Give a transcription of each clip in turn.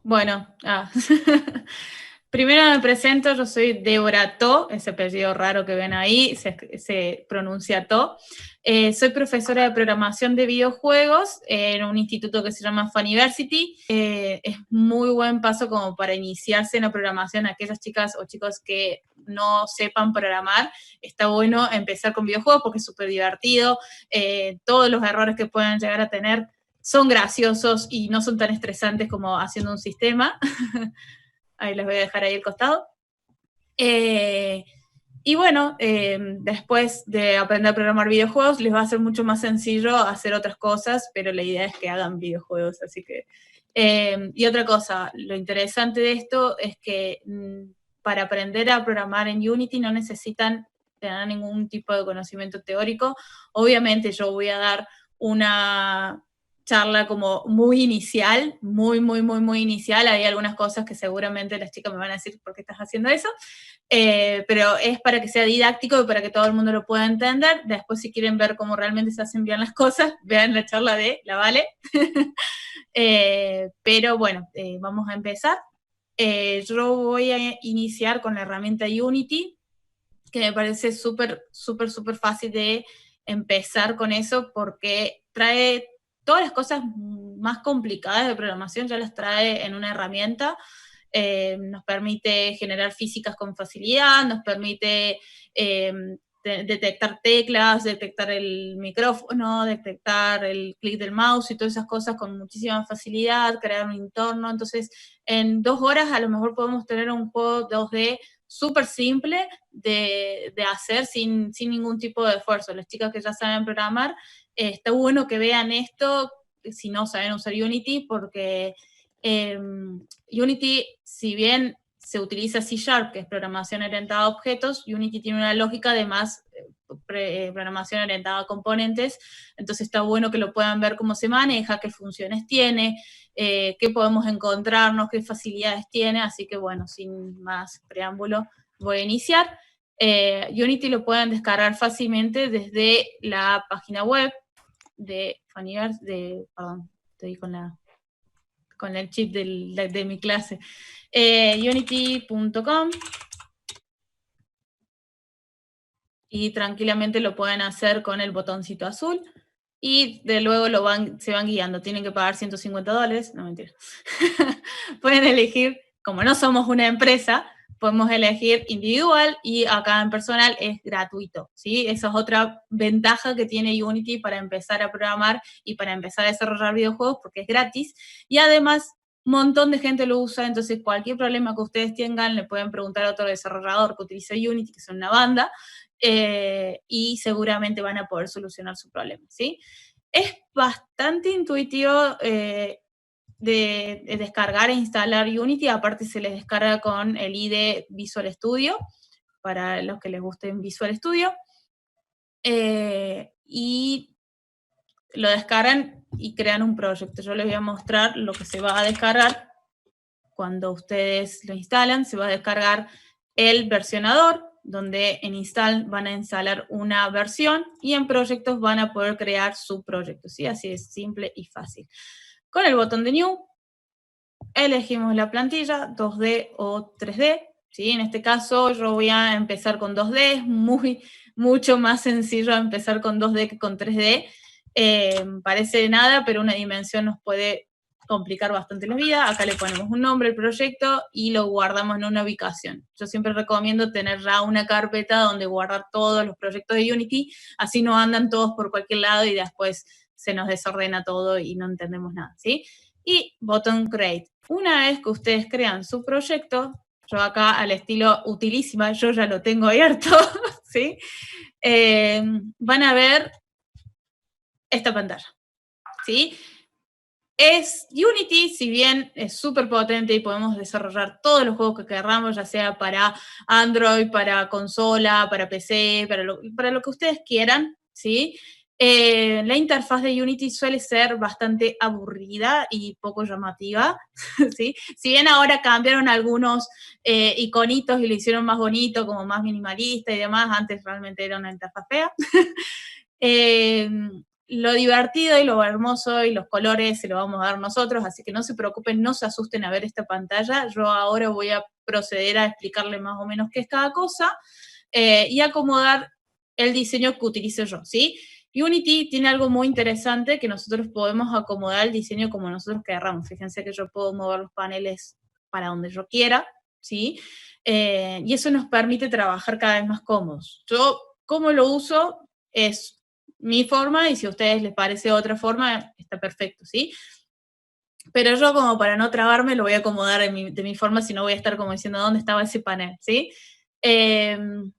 Bueno, primero me presento, yo soy Débora To, ese apellido raro que ven ahí, se pronuncia To. Soy profesora de programación de videojuegos en un instituto que se llama Funiversity. Es muy buen paso como para iniciarse en la programación a aquellas chicas o chicos que no sepan programar. Está bueno empezar con videojuegos porque es súper divertido. Todos los errores que puedan llegar a tener son graciosos y no son tan estresantes como haciendo un sistema. Ahí les voy a dejar ahí al costado. Y bueno, después de aprender a programar videojuegos, les va a ser mucho más sencillo hacer otras cosas, pero la idea es que hagan videojuegos, así que... y otra cosa, lo interesante de esto es que para aprender a programar en Unity no necesitan tener ningún tipo de conocimiento teórico. Obviamente yo voy a dar una charla como muy inicial, muy inicial. Hay algunas cosas que seguramente las chicas me van a decir, ¿por qué estás haciendo eso? Pero es para que sea didáctico y para que todo el mundo lo pueda entender. Después, si quieren ver cómo realmente se hacen bien las cosas, vean la charla de la Vale. Pero bueno, vamos a empezar. Yo voy a iniciar con la herramienta Unity, que me parece súper fácil de empezar con eso porque trae todas las cosas más complicadas de programación, ya las trae en una herramienta. Nos permite generar físicas con facilidad, nos permite detectar teclas, detectar el micrófono, detectar el clic del mouse y todas esas cosas con muchísima facilidad, crear un entorno. Entonces, en 2 horas a lo mejor podemos tener un juego 2D súper simple de hacer sin ningún tipo de esfuerzo. Las chicas que ya saben programar, está bueno que vean esto si no saben usar Unity, porque Unity, si bien se utiliza C#, que es programación orientada a objetos, Unity tiene una lógica de más programación orientada a componentes, entonces está bueno que lo puedan ver cómo se maneja, qué funciones tiene, qué podemos encontrarnos, qué facilidades tiene, así que bueno, sin más preámbulo, voy a iniciar. Unity lo pueden descargar fácilmente desde la página web de Funiversity, perdón, estoy con el chip de mi clase, unity.com, y tranquilamente lo pueden hacer con el botoncito azul, y de luego se van guiando. Tienen que pagar $150, no, mentira. Pueden elegir, como no somos una empresa, podemos elegir individual y acá en personal es gratuito, ¿sí? Esa es otra ventaja que tiene Unity para empezar a programar y para empezar a desarrollar videojuegos, porque es gratis, y además un montón de gente lo usa, entonces cualquier problema que ustedes tengan le pueden preguntar a otro desarrollador que utiliza Unity, que son una banda, y seguramente van a poder solucionar su problema, ¿sí? Es bastante intuitivo de descargar e instalar Unity, aparte se les descarga con el IDE Visual Studio, para los que les guste Visual Studio, y lo descargan y crean un proyecto. Yo les voy a mostrar lo que se va a descargar cuando ustedes lo instalan. Se va a descargar el versionador, donde en install van a instalar una versión y en proyectos van a poder crear su proyecto, ¿sí? Así es simple y fácil. Con el botón de New, elegimos la plantilla, 2D o 3D, ¿sí? En este caso yo voy a empezar con 2D, es mucho más sencillo empezar con 2D que con 3D. Parece nada, pero una dimensión nos puede complicar bastante la vida. Acá le ponemos un nombre al proyecto y lo guardamos en una ubicación. Yo siempre recomiendo tener ya una carpeta donde guardar todos los proyectos de Unity, así no andan todos por cualquier lado y después se nos desordena todo y no entendemos nada, ¿sí? Y botón Create. Una vez que ustedes crean su proyecto, yo acá al estilo utilísima, yo ya lo tengo abierto, ¿sí? Van a ver esta pantalla, ¿sí? Es Unity, si bien es súper potente y podemos desarrollar todos los juegos que queramos, ya sea para Android, para consola, para PC, para lo que ustedes quieran, ¿sí? La interfaz de Unity suele ser bastante aburrida y poco llamativa, ¿sí? Si bien ahora cambiaron algunos iconitos y lo hicieron más bonito, como más minimalista y demás, antes realmente era una interfaz fea. lo divertido y lo hermoso y los colores se lo vamos a dar nosotros, así que no se preocupen, no se asusten a ver esta pantalla. Yo ahora voy a proceder a explicarle más o menos qué es cada cosa y acomodar el diseño que utilice yo, ¿sí? Unity tiene algo muy interesante que nosotros podemos acomodar el diseño como nosotros querramos. Fíjense que yo puedo mover los paneles para donde yo quiera, ¿sí? Y eso nos permite trabajar cada vez más cómodos. Yo, ¿cómo lo uso? Es mi forma, y si a ustedes les parece otra forma, está perfecto, ¿sí? Pero yo, como para no trabarme, lo voy a acomodar de mi forma, si no voy a estar como diciendo dónde estaba ese panel, ¿sí?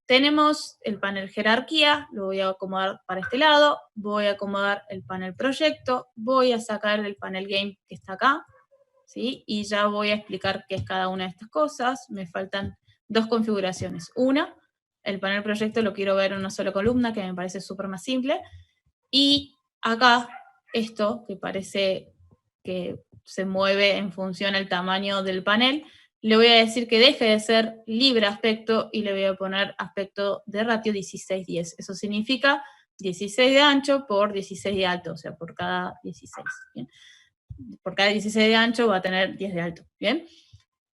Tenemos el panel jerarquía, lo voy a acomodar para este lado, voy a acomodar el panel proyecto, voy a sacar el panel game que está acá, ¿sí? Y ya voy a explicar qué es cada una de estas cosas. Me faltan dos configuraciones. Una, el panel proyecto lo quiero ver en una sola columna, que me parece súper más simple. Y acá, esto, que parece que se mueve en función del tamaño del panel, le voy a decir que deje de ser libre aspecto y le voy a poner aspecto de ratio 16:10. Eso significa 16 de ancho por 16 de alto, o sea, por cada 16. ¿Bien? Por cada 16 de ancho va a tener 10 de alto, ¿bien?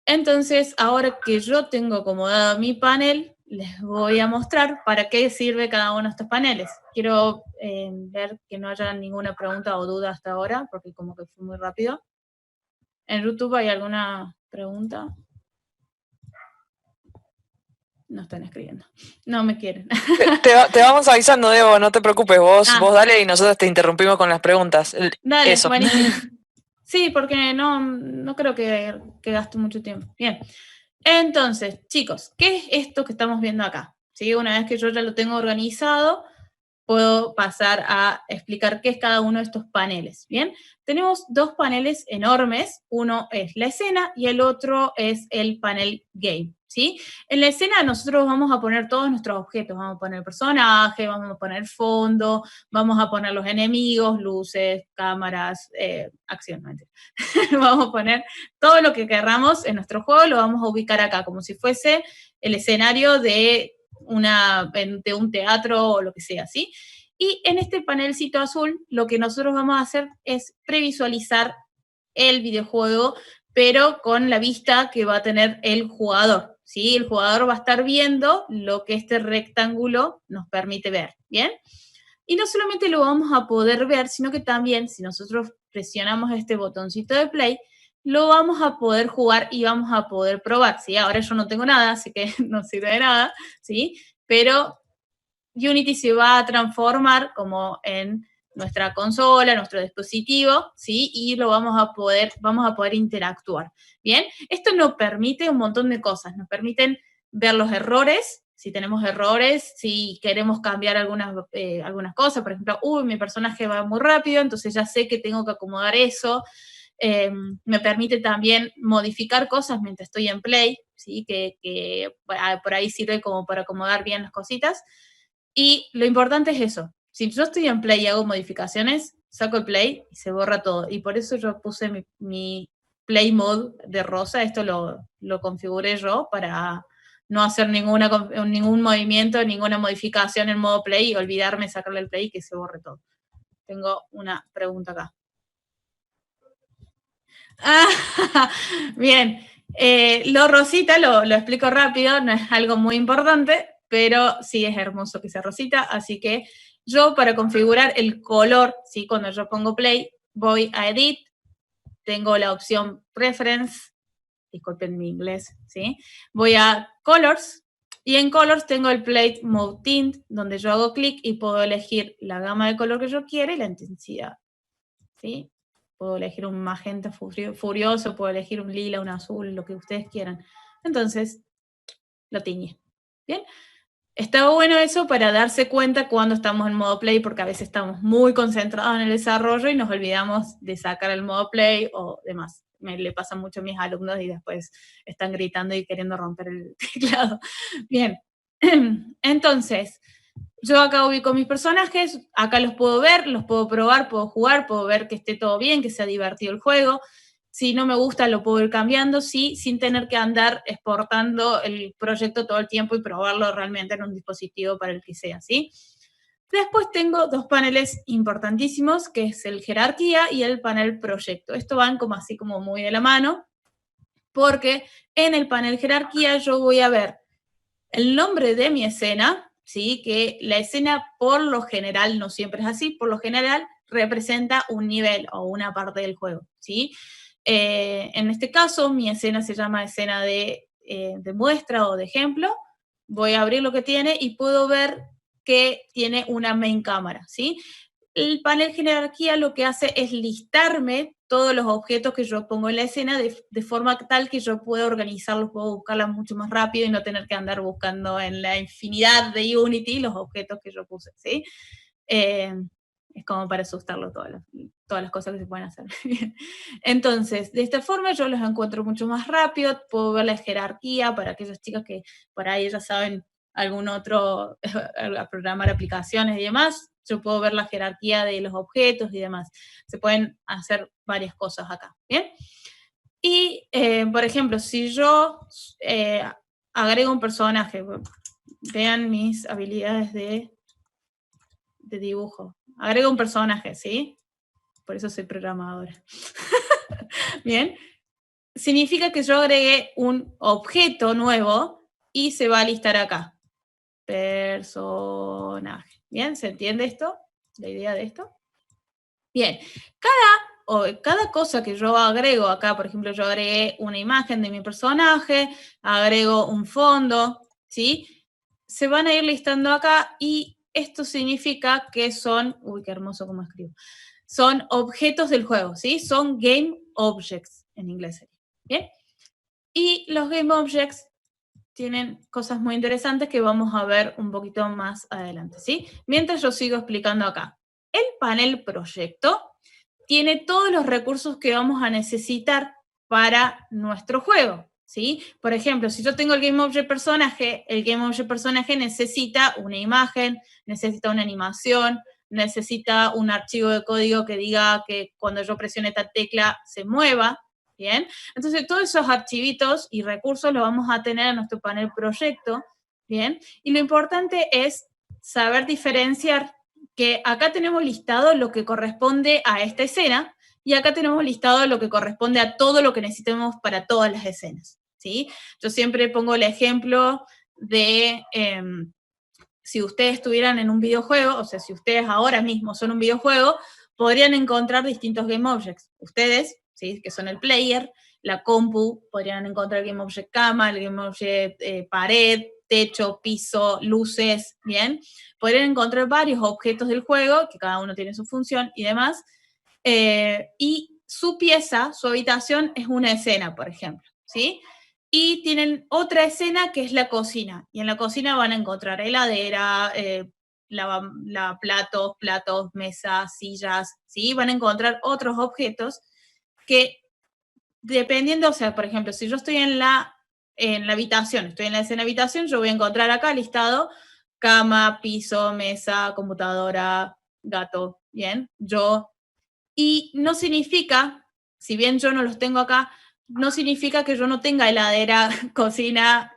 Entonces, ahora que yo tengo acomodado mi panel, les voy a mostrar para qué sirve cada uno de estos paneles. Quiero ver que no haya ninguna pregunta o duda hasta ahora, porque como que fue muy rápido. ¿En YouTube hay alguna pregunta? No están escribiendo. No me quieren. Te vamos avisando, Debo, no te preocupes. Vos dale y nosotros te interrumpimos con las preguntas. Dale, eso. Buenísimo. Sí, porque no creo que gaste mucho tiempo. Bien. Entonces, chicos, ¿qué es esto que estamos viendo acá? ¿Sí? Una vez que yo ya lo tengo organizado, puedo pasar a explicar qué es cada uno de estos paneles. Bien, tenemos dos paneles enormes. Uno es la escena y el otro es el panel game. ¿Sí? En la escena nosotros vamos a poner todos nuestros objetos. Vamos a poner personaje, vamos a poner fondo, vamos a poner los enemigos, luces, cámaras, acción. No, vamos a poner todo lo que querramos en nuestro juego, lo vamos a ubicar acá, como si fuese el escenario de un teatro o lo que sea, ¿sí? Y en este panelcito azul, lo que nosotros vamos a hacer es previsualizar el videojuego, pero con la vista que va a tener el jugador, ¿sí? El jugador va a estar viendo lo que este rectángulo nos permite ver, ¿bien? Y no solamente lo vamos a poder ver, sino que también, si nosotros presionamos este botoncito de play, lo vamos a poder jugar y vamos a poder probar, ¿sí? Ahora yo no tengo nada, así que no sirve de nada, ¿sí? Pero Unity se va a transformar como en nuestra consola, nuestro dispositivo, ¿sí? Y vamos a poder interactuar, ¿bien? Esto nos permite un montón de cosas, nos permiten ver los errores, si tenemos errores, si queremos cambiar algunas cosas, por ejemplo, mi personaje va muy rápido, entonces ya sé que tengo que acomodar eso. Me permite también modificar cosas mientras estoy en play, ¿sí? Que por ahí sirve como para acomodar bien las cositas. Y lo importante es eso. Si yo estoy en play y hago modificaciones, saco el play y se borra todo. Y por eso yo puse mi play mode de rosa. Esto lo configuré yo para no hacer ningún movimiento, ninguna modificación en modo play y olvidarme de sacarle el play y que se borre todo. Tengo una pregunta acá. Bien. Lo rosita lo explico rápido, no es algo muy importante, pero sí es hermoso que sea rosita, así que yo para configurar el color, ¿sí? Cuando yo pongo play, voy a Edit, tengo la opción Preference, disculpen mi inglés, ¿sí? Voy a Colors, y en Colors tengo el Play Mode Tint, donde yo hago clic y puedo elegir la gama de color que yo quiera y la intensidad, ¿sí? Puedo elegir un magenta furioso, puedo elegir un lila, un azul, lo que ustedes quieran. Entonces, lo tiñe. ¿Bien? Está bueno eso para darse cuenta cuando estamos en modo play, porque a veces estamos muy concentrados en el desarrollo y nos olvidamos de sacar el modo play o demás. Me le pasa mucho a mis alumnos y después están gritando y queriendo romper el teclado. Bien, entonces, yo acá ubico mis personajes, acá los puedo ver, los puedo probar, puedo jugar, puedo ver que esté todo bien, que sea divertido el juego. Si no me gusta, lo puedo ir cambiando, sí, sin tener que andar exportando el proyecto todo el tiempo y probarlo realmente en un dispositivo para el que sea, ¿sí? Después tengo dos paneles importantísimos, que es el jerarquía y el panel proyecto. Esto van como así como muy de la mano, porque en el panel jerarquía yo voy a ver el nombre de mi escena, ¿sí? Que la escena por lo general, no siempre es así, por lo general representa un nivel o una parte del juego, ¿sí? En este caso, mi escena se llama escena de muestra o de ejemplo. Voy a abrir lo que tiene y puedo ver que tiene una main cámara, ¿sí? El panel jerarquía lo que hace es listarme todos los objetos que yo pongo en la escena de forma tal que yo pueda organizarlos, puedo buscarlas mucho más rápido y no tener que andar buscando en la infinidad de Unity los objetos que yo puse, ¿sí? Es como para asustarlo todas las cosas que se pueden hacer. Entonces, de esta forma yo los encuentro mucho más rápido, puedo ver la jerarquía para aquellas chicas que por ahí ya saben algún otro, a programar aplicaciones y demás, yo puedo ver la jerarquía de los objetos y demás. Se pueden hacer varias cosas acá, ¿bien? Y, por ejemplo, si yo agrego un personaje, vean mis habilidades de dibujo. Agrego un personaje, ¿sí? Por eso soy programadora. Bien. Significa que yo agregué un objeto nuevo y se va a listar acá. Personaje. ¿Bien? ¿Se entiende esto? ¿La idea de esto? Bien. Cada cosa que yo agrego acá, por ejemplo, yo agregué una imagen de mi personaje, agrego un fondo, ¿sí? Se van a ir listando acá y esto significa que son, uy, qué hermoso como escribo, son objetos del juego, ¿sí? Son game objects en inglés. ¿Bien? Y los game objects tienen cosas muy interesantes que vamos a ver un poquito más adelante, ¿sí? Mientras yo sigo explicando acá. El panel proyecto tiene todos los recursos que vamos a necesitar para nuestro juego, ¿sí? Por ejemplo, si yo tengo el Game Object Personaje, el Game Object Personaje necesita una imagen, necesita una animación, necesita un archivo de código que diga que cuando yo presione esta tecla se mueva, ¿bien? Entonces, todos esos archivitos y recursos los vamos a tener en nuestro panel proyecto, ¿bien? Y lo importante es saber diferenciar que acá tenemos listado lo que corresponde a esta escena y acá tenemos listado lo que corresponde a todo lo que necesitemos para todas las escenas, ¿sí? Yo siempre pongo el ejemplo de si ustedes estuvieran en un videojuego, o sea, si ustedes ahora mismo son un videojuego, podrían encontrar distintos game objects. Ustedes, ¿sí? Que son el player, la compu, podrían encontrar el game object cama, el game object pared, techo, piso, luces, ¿bien? Podrían encontrar varios objetos del juego, que cada uno tiene su función y demás, y su pieza, su habitación, es una escena, por ejemplo, ¿sí? Y tienen otra escena que es la cocina, y en la cocina van a encontrar heladera, platos, mesas, sillas, ¿sí? Van a encontrar otros objetos que dependiendo, o sea, por ejemplo, si yo estoy en la habitación, estoy en la escena habitación, yo voy a encontrar acá listado cama, piso, mesa, computadora, gato, ¿bien? Y no significa, si bien yo no los tengo acá, no significa que yo no tenga heladera, cocina,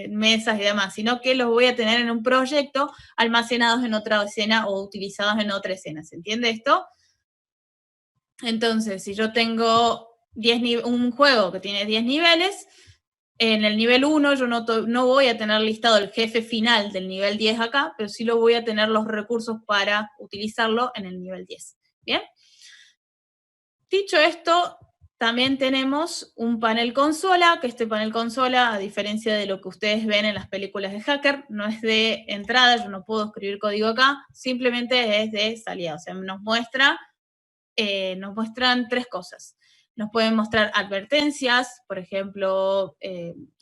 mesas y demás, sino que los voy a tener en un proyecto almacenados en otra escena o utilizados en otra escena. ¿Se entiende esto? Entonces, si yo tengo un juego que tiene 10 niveles, en el nivel 1 yo no voy a tener listado el jefe final del nivel 10 acá, pero sí lo voy a tener los recursos para utilizarlo en el nivel 10. ¿Bien? Dicho esto, también tenemos un panel consola, que este panel consola, a diferencia de lo que ustedes ven en las películas de hacker, no es de entrada, yo no puedo escribir código acá, simplemente es de salida, o sea, nos muestran tres cosas. Nos pueden mostrar advertencias, por ejemplo,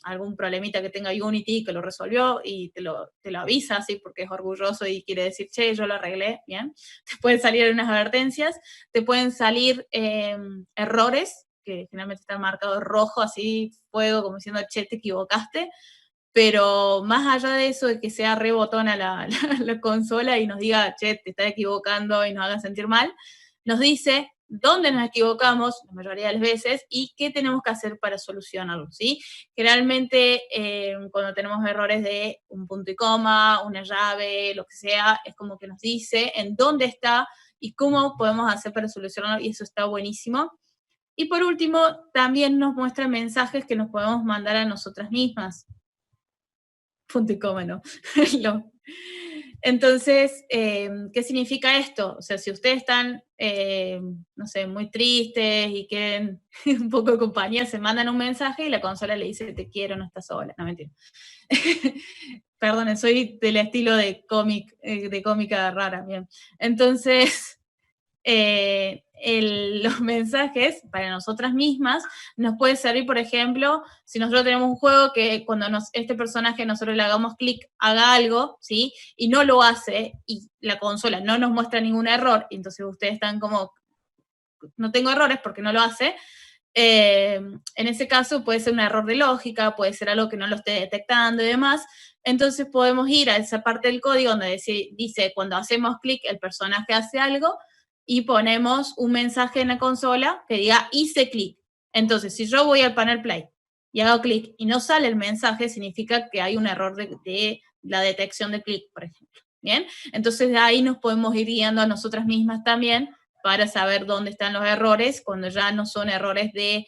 algún problemita que tenga Unity que lo resolvió y te lo avisa, ¿sí? Porque es orgulloso y quiere decir, che, yo lo arreglé, ¿bien? Te pueden salir unas advertencias, te pueden salir errores, que generalmente están marcados rojo, así, fuego, como diciendo, che, te equivocaste. Pero más allá de eso, de que sea rebotona la consola y nos diga, che, te estás equivocando y nos haga sentir mal, nos dice dónde nos equivocamos la mayoría de las veces y qué tenemos que hacer para solucionarlo, ¿sí? Generalmente cuando tenemos errores de un punto y coma, una llave, lo que sea, es como que nos dice en dónde está y cómo podemos hacer para solucionarlo, y eso está buenísimo. Y por último, también nos muestra mensajes que nos podemos mandar a nosotras mismas. Punto y coma, ¿no? Entonces, ¿qué significa esto? O sea, si ustedes están, no sé, muy tristes y quieren un poco de compañía, se mandan un mensaje y la consola le dice, te quiero, no estás sola. No, mentira. Perdón, soy del estilo de cómic, de cómica rara, bien. Entonces, los mensajes para nosotras mismas nos puede servir, por ejemplo, si nosotros tenemos un juego que cuando este personaje nosotros le hagamos clic haga algo, ¿sí? Y no lo hace y la consola no nos muestra ningún error, y entonces ustedes están como, no tengo errores porque no lo hace. En ese caso puede ser un error de lógica, puede ser algo que no lo esté detectando y demás. Entonces podemos ir a esa parte del código donde dice cuando hacemos clic el personaje hace algo, y ponemos un mensaje en la consola que diga hice clic. Entonces, si yo voy al panel play y hago clic y no sale el mensaje, significa que hay un error de la detección de clic, por ejemplo. ¿Bien? Entonces, de ahí nos podemos ir guiando a nosotras mismas también para saber dónde están los errores cuando ya no son errores de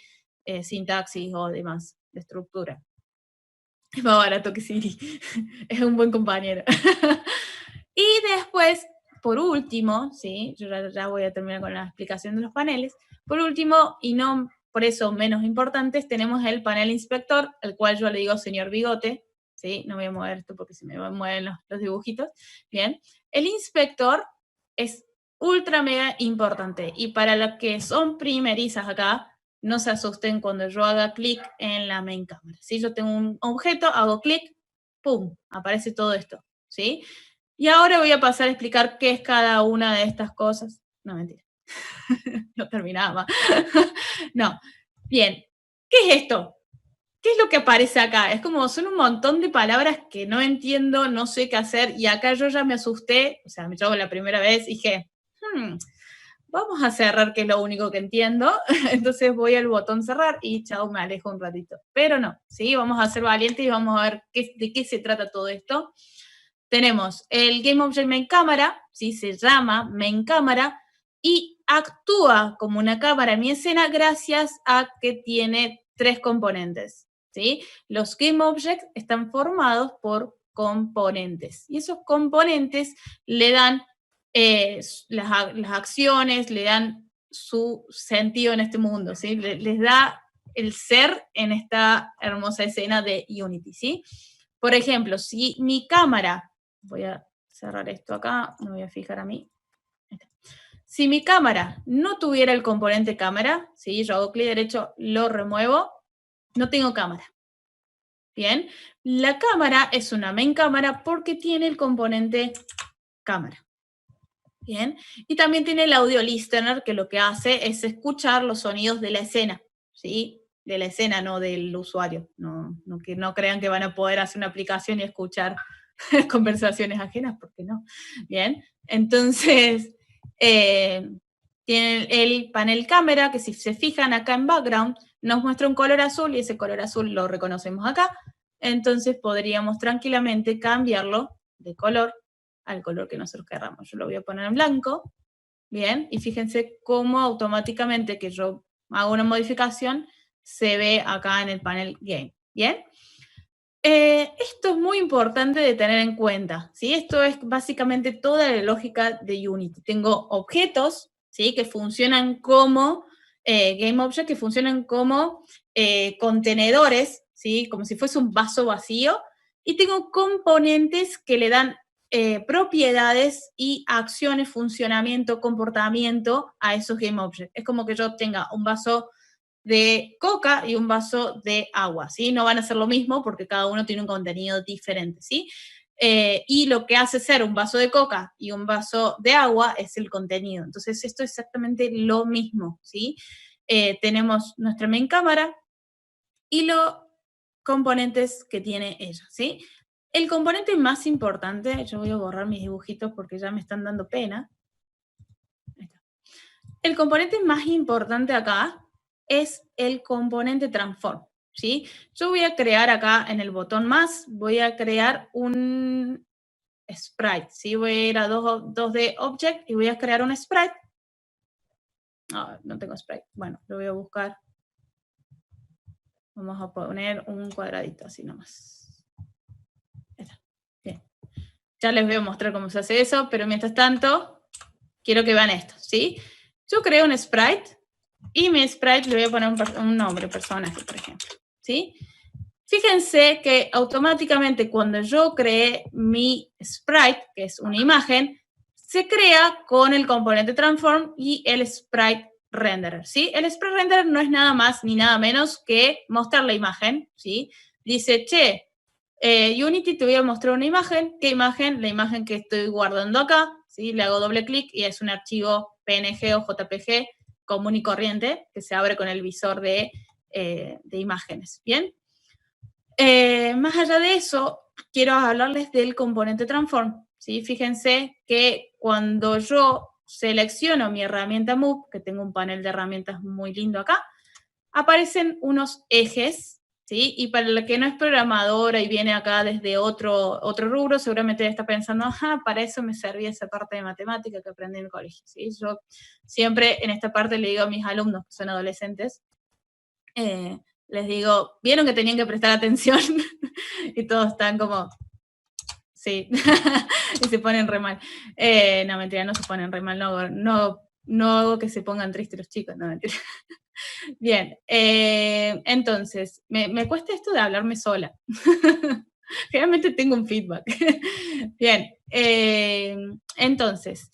sintaxis o demás, de estructura. Es más barato que Siri. Es un buen compañero. Y después, por último, ¿sí? Yo ya voy a terminar con la explicación de los paneles. Por último, y no por eso menos importantes, tenemos el panel inspector, al cual yo le digo señor bigote, ¿sí? No voy a mover esto porque se me mueven los dibujitos. Bien. El inspector es ultra mega importante, y para los que son primerizas acá, no se asusten cuando yo haga clic en la main cámara. Si yo tengo un objeto, hago clic, ¡pum! Aparece todo esto, ¿sí? Y ahora voy a pasar a explicar qué es cada una de estas cosas. No, mentira. No terminaba. No. Bien. ¿Qué es esto? ¿Qué es lo que aparece acá? Es como, son un montón de palabras que no entiendo, no sé qué hacer, y acá yo ya me asusté, o sea, yo la primera vez dije, vamos a cerrar, que es lo único que entiendo. Entonces voy al botón cerrar y chao, me alejo un ratito. Pero no, ¿sí? Vamos a ser valientes y vamos a ver de qué se trata todo esto. Tenemos el GameObject Main Cámara, ¿sí? Se llama Main Cámara y actúa como una cámara en mi escena gracias a que tiene 3 componentes, ¿sí? Los GameObjects están formados por componentes, y esos componentes le dan las acciones, le dan su sentido en este mundo, ¿sí? Les da el ser en esta hermosa escena de Unity, ¿sí? Por ejemplo, si mi cámara, voy a cerrar esto acá, me voy a fijar a mí. Si mi cámara no tuviera el componente cámara, ¿sí? Yo hago clic derecho, lo remuevo, no tengo cámara. Bien, la cámara es una main cámara porque tiene el componente cámara. Bien, y también tiene el audio listener, que lo que hace es escuchar los sonidos de la escena, ¿sí? De la escena, no del usuario. Que no crean que van a poder hacer una aplicación y escuchar conversaciones ajenas, porque no. Bien, entonces tiene el panel cámara, que si se fijan acá en background, nos muestra un color azul, y ese color azul lo reconocemos acá. Entonces podríamos tranquilamente cambiarlo de color al color que nosotros queramos. Yo lo voy a poner en blanco, bien, y fíjense cómo automáticamente que yo hago una modificación se ve acá en el panel Game, bien. Esto es muy importante de tener en cuenta, ¿sí? Esto es básicamente toda la lógica de Unity. Tengo objetos, ¿sí? Que funcionan como GameObject, que funcionan como contenedores, ¿sí? Como si fuese un vaso vacío, y tengo componentes que le dan propiedades y acciones, funcionamiento, comportamiento a esos GameObjects. Es como que yo tenga un vaso de coca y un vaso de agua, ¿sí? No van a ser lo mismo porque cada uno tiene un contenido diferente, ¿sí? Y lo que hace ser un vaso de coca y un vaso de agua es el contenido. Entonces, esto es exactamente lo mismo, ¿sí? Tenemos nuestra main cámara y los componentes que tiene ella, ¿sí? El componente más importante, yo voy a borrar mis dibujitos porque ya me están dando pena. el componente más importante acá es el componente transform, ¿sí? Yo voy a crear acá en el botón más, voy a crear un sprite, ¿sí? Voy a ir a 2D Object y voy a crear un sprite. No tengo sprite. Bueno, lo voy a buscar. Vamos a poner un cuadradito así nomás. Ahí está. Bien. Ya les voy a mostrar cómo se hace eso, pero mientras tanto, quiero que vean esto, ¿sí? Yo creo un sprite y mi sprite le voy a poner un nombre, personaje, por ejemplo, ¿sí? Fíjense que automáticamente cuando yo creé mi sprite, que es una imagen, se crea con el componente transform y el sprite renderer, ¿sí? El sprite renderer no es nada más ni nada menos que mostrar la imagen, ¿sí? Dice, che, Unity te voy a mostrar una imagen. ¿Qué imagen? La imagen que estoy guardando acá, ¿sí? Le hago doble clic y es un archivo PNG o JPG común y corriente que se abre con el visor de imágenes, ¿bien? Más allá de eso, quiero hablarles del componente transform, ¿sí? Fíjense que cuando yo selecciono mi herramienta Move, que tengo un panel de herramientas muy lindo acá, aparecen unos ejes, ¿sí? Y para el que no es programadora y viene acá desde otro rubro, seguramente está pensando, ajá, para eso me servía esa parte de matemática que aprendí en el colegio, ¿sí? Yo siempre en esta parte le digo a mis alumnos que son adolescentes, les digo, ¿vieron que tenían que prestar atención? Y todos están como, sí, y se ponen re mal. No, mentira, no se ponen re mal, no hago que se pongan tristes los chicos, no, mentira. Bien, entonces, me cuesta esto de hablarme sola. Realmente tengo un feedback. Bien, entonces,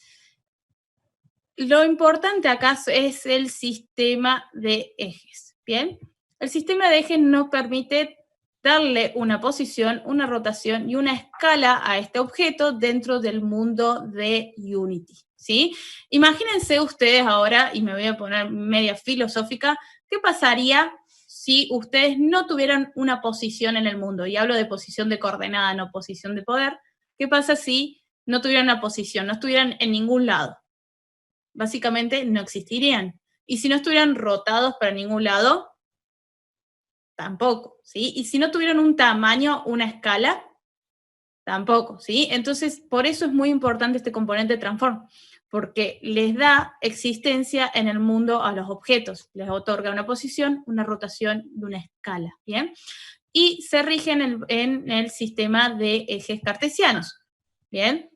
lo importante acá es el sistema de ejes, ¿bien? El sistema de ejes nos permite darle una posición, una rotación y una escala a este objeto dentro del mundo de Unity, ¿sí? Imagínense ustedes ahora, y me voy a poner media filosófica, ¿qué pasaría si ustedes no tuvieran una posición en el mundo? Y hablo de posición de coordenada, no posición de poder. ¿Qué pasa si no tuvieran una posición, no estuvieran en ningún lado? Básicamente no existirían. Y si no estuvieran rotados para ningún lado, tampoco, ¿sí? Y si no tuvieran un tamaño, una escala, tampoco, ¿sí? Entonces, por eso es muy importante este componente transform, porque les da existencia en el mundo a los objetos, les otorga una posición, una rotación y una escala, ¿bien? Y se rigen en el sistema de ejes cartesianos, ¿bien?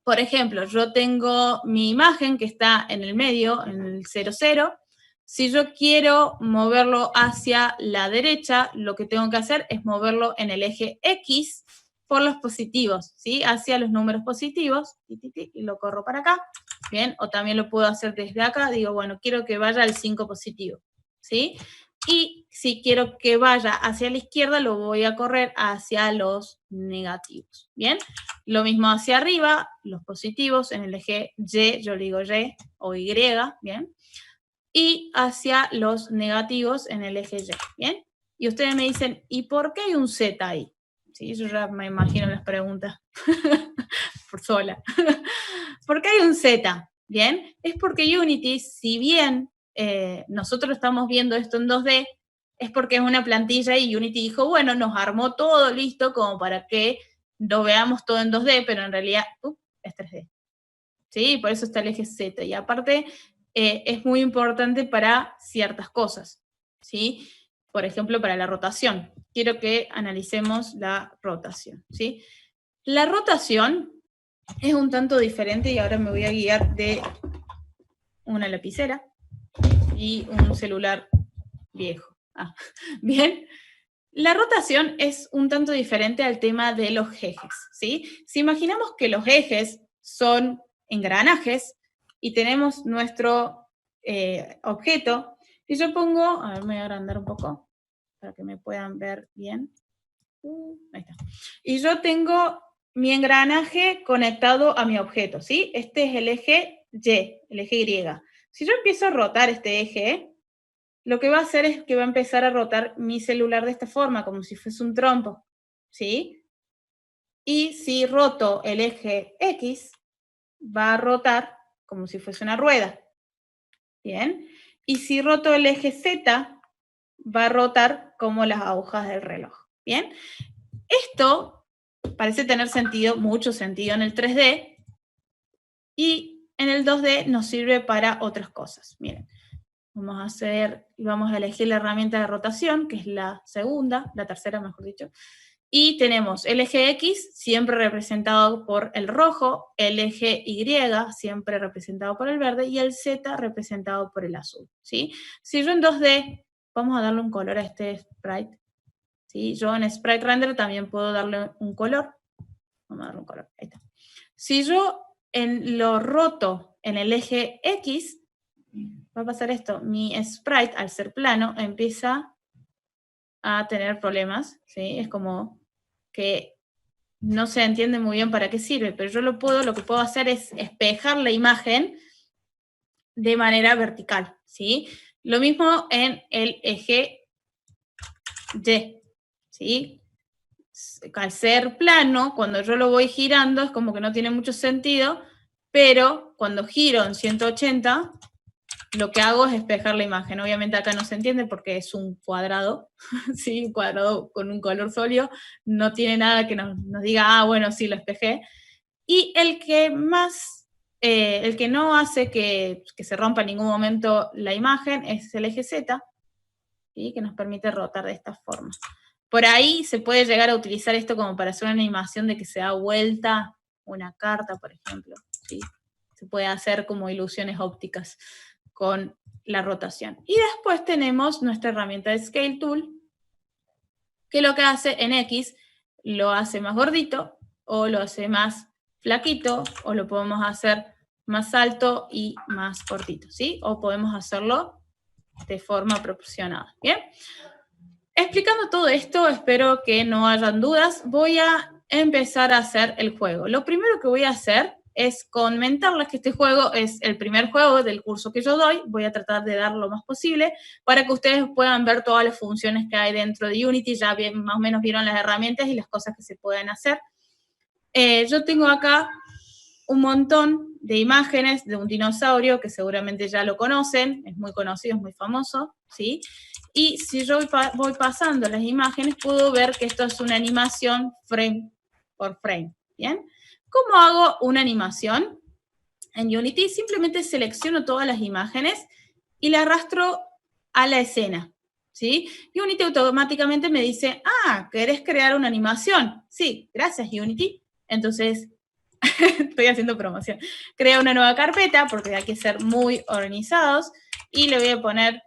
Por ejemplo, yo tengo mi imagen que está en el medio, en el 0, 0. Si yo quiero moverlo hacia la derecha, lo que tengo que hacer es moverlo en el eje X por los positivos, ¿sí? Hacia los números positivos, y lo corro para acá, ¿bien? O también lo puedo hacer desde acá, digo, bueno, quiero que vaya al 5 positivo, ¿sí? Y si quiero que vaya hacia la izquierda, lo voy a correr hacia los negativos, ¿bien? Lo mismo hacia arriba, los positivos en el eje Y, yo le digo Y o Y, ¿bien? Y hacia los negativos en el eje Y, ¿bien? Y ustedes me dicen, ¿y por qué hay un Z ahí? Sí, yo ya me imagino las preguntas por sola. ¿Por qué hay un Z? ¿Bien? Es porque Unity, si bien nosotros estamos viendo esto en 2D, es porque es una plantilla y Unity dijo, bueno, nos armó todo listo como para que lo veamos todo en 2D, pero en realidad es 3D. ¿Sí? Por eso está el eje Z. Y aparte, es muy importante para ciertas cosas. ¿Sí? Por ejemplo, para la rotación. Quiero que analicemos la rotación. ¿Sí? La rotación es un tanto diferente y ahora me voy a guiar de una lapicera y un celular viejo. Bien. La rotación es un tanto diferente al tema de los ejes, ¿sí? Si imaginamos que los ejes son engranajes y tenemos nuestro objeto, y yo pongo, a ver, me voy a agrandar un poco para que me puedan ver bien. Ahí está. Y yo tengo mi engranaje conectado a mi objeto, ¿sí? Este es el eje Y, el eje Y. Si yo empiezo a rotar este eje, lo que va a hacer es que va a empezar a rotar mi celular de esta forma, como si fuese un trompo, ¿sí? Y si roto el eje X, va a rotar como si fuese una rueda, Bien. Y si roto el eje Z, va a rotar como las agujas del reloj. Bien. Esto parece tener sentido, mucho sentido en el 3D, y en el 2D nos sirve para otras cosas. Miren, vamos a elegir la herramienta de rotación, que es la tercera, mejor dicho, y tenemos el eje X, siempre representado por el rojo, el eje Y, siempre representado por el verde, y el Z representado por el azul, ¿sí? Si yo en 2D, vamos a darle un color a este sprite, ¿sí? Yo en Sprite Render también puedo darle un color. Vamos a darle un color, ahí está. Si yo lo roto en el eje X, va a pasar esto. Mi sprite, al ser plano, empieza a tener problemas, ¿sí? Es como que no se entiende muy bien para qué sirve, pero yo lo que puedo hacer es espejar la imagen de manera vertical, ¿sí? Lo mismo en el eje Y, ¿sí? Al ser plano, cuando yo lo voy girando, es como que no tiene mucho sentido, pero cuando giro en 180, lo que hago es espejar la imagen. Obviamente acá no se entiende porque es un cuadrado, ¿sí? Un cuadrado con un color sólido, no tiene nada que nos diga, ah, bueno, sí, lo espejé. Y el que no hace que se rompa en ningún momento la imagen es el eje Z, ¿sí? Que nos permite rotar de esta forma. Por ahí se puede llegar a utilizar esto como para hacer una animación de que se da vuelta una carta, por ejemplo, ¿sí? Se puede hacer como ilusiones ópticas con la rotación. Y después tenemos nuestra herramienta de Scale Tool, que lo que hace en X, lo hace más gordito, o lo hace más flaquito, o lo podemos hacer más alto y más cortito, ¿sí? O podemos hacerlo de forma proporcionada, ¿bien? Explicando todo esto, espero que no hayan dudas. Voy a empezar a hacer el juego. Lo primero que voy a hacer es comentarles que este juego es el primer juego del curso que yo doy. Voy a tratar de dar lo más posible para que ustedes puedan ver todas las funciones que hay dentro de Unity. Ya bien, más o menos vieron las herramientas y las cosas que se pueden hacer. Yo tengo acá un montón de imágenes de un dinosaurio que seguramente ya lo conocen, es muy conocido, es muy famoso, ¿sí? Y si yo voy pasando las imágenes, puedo ver que esto es una animación frame por frame, ¿bien? ¿Cómo hago una animación? En Unity simplemente selecciono todas las imágenes y la arrastro a la escena, ¿sí? Unity automáticamente me dice, ah, ¿querés crear una animación? Sí, gracias Unity. Entonces, estoy haciendo promoción. Creo una nueva carpeta porque hay que ser muy organizados y le voy a poner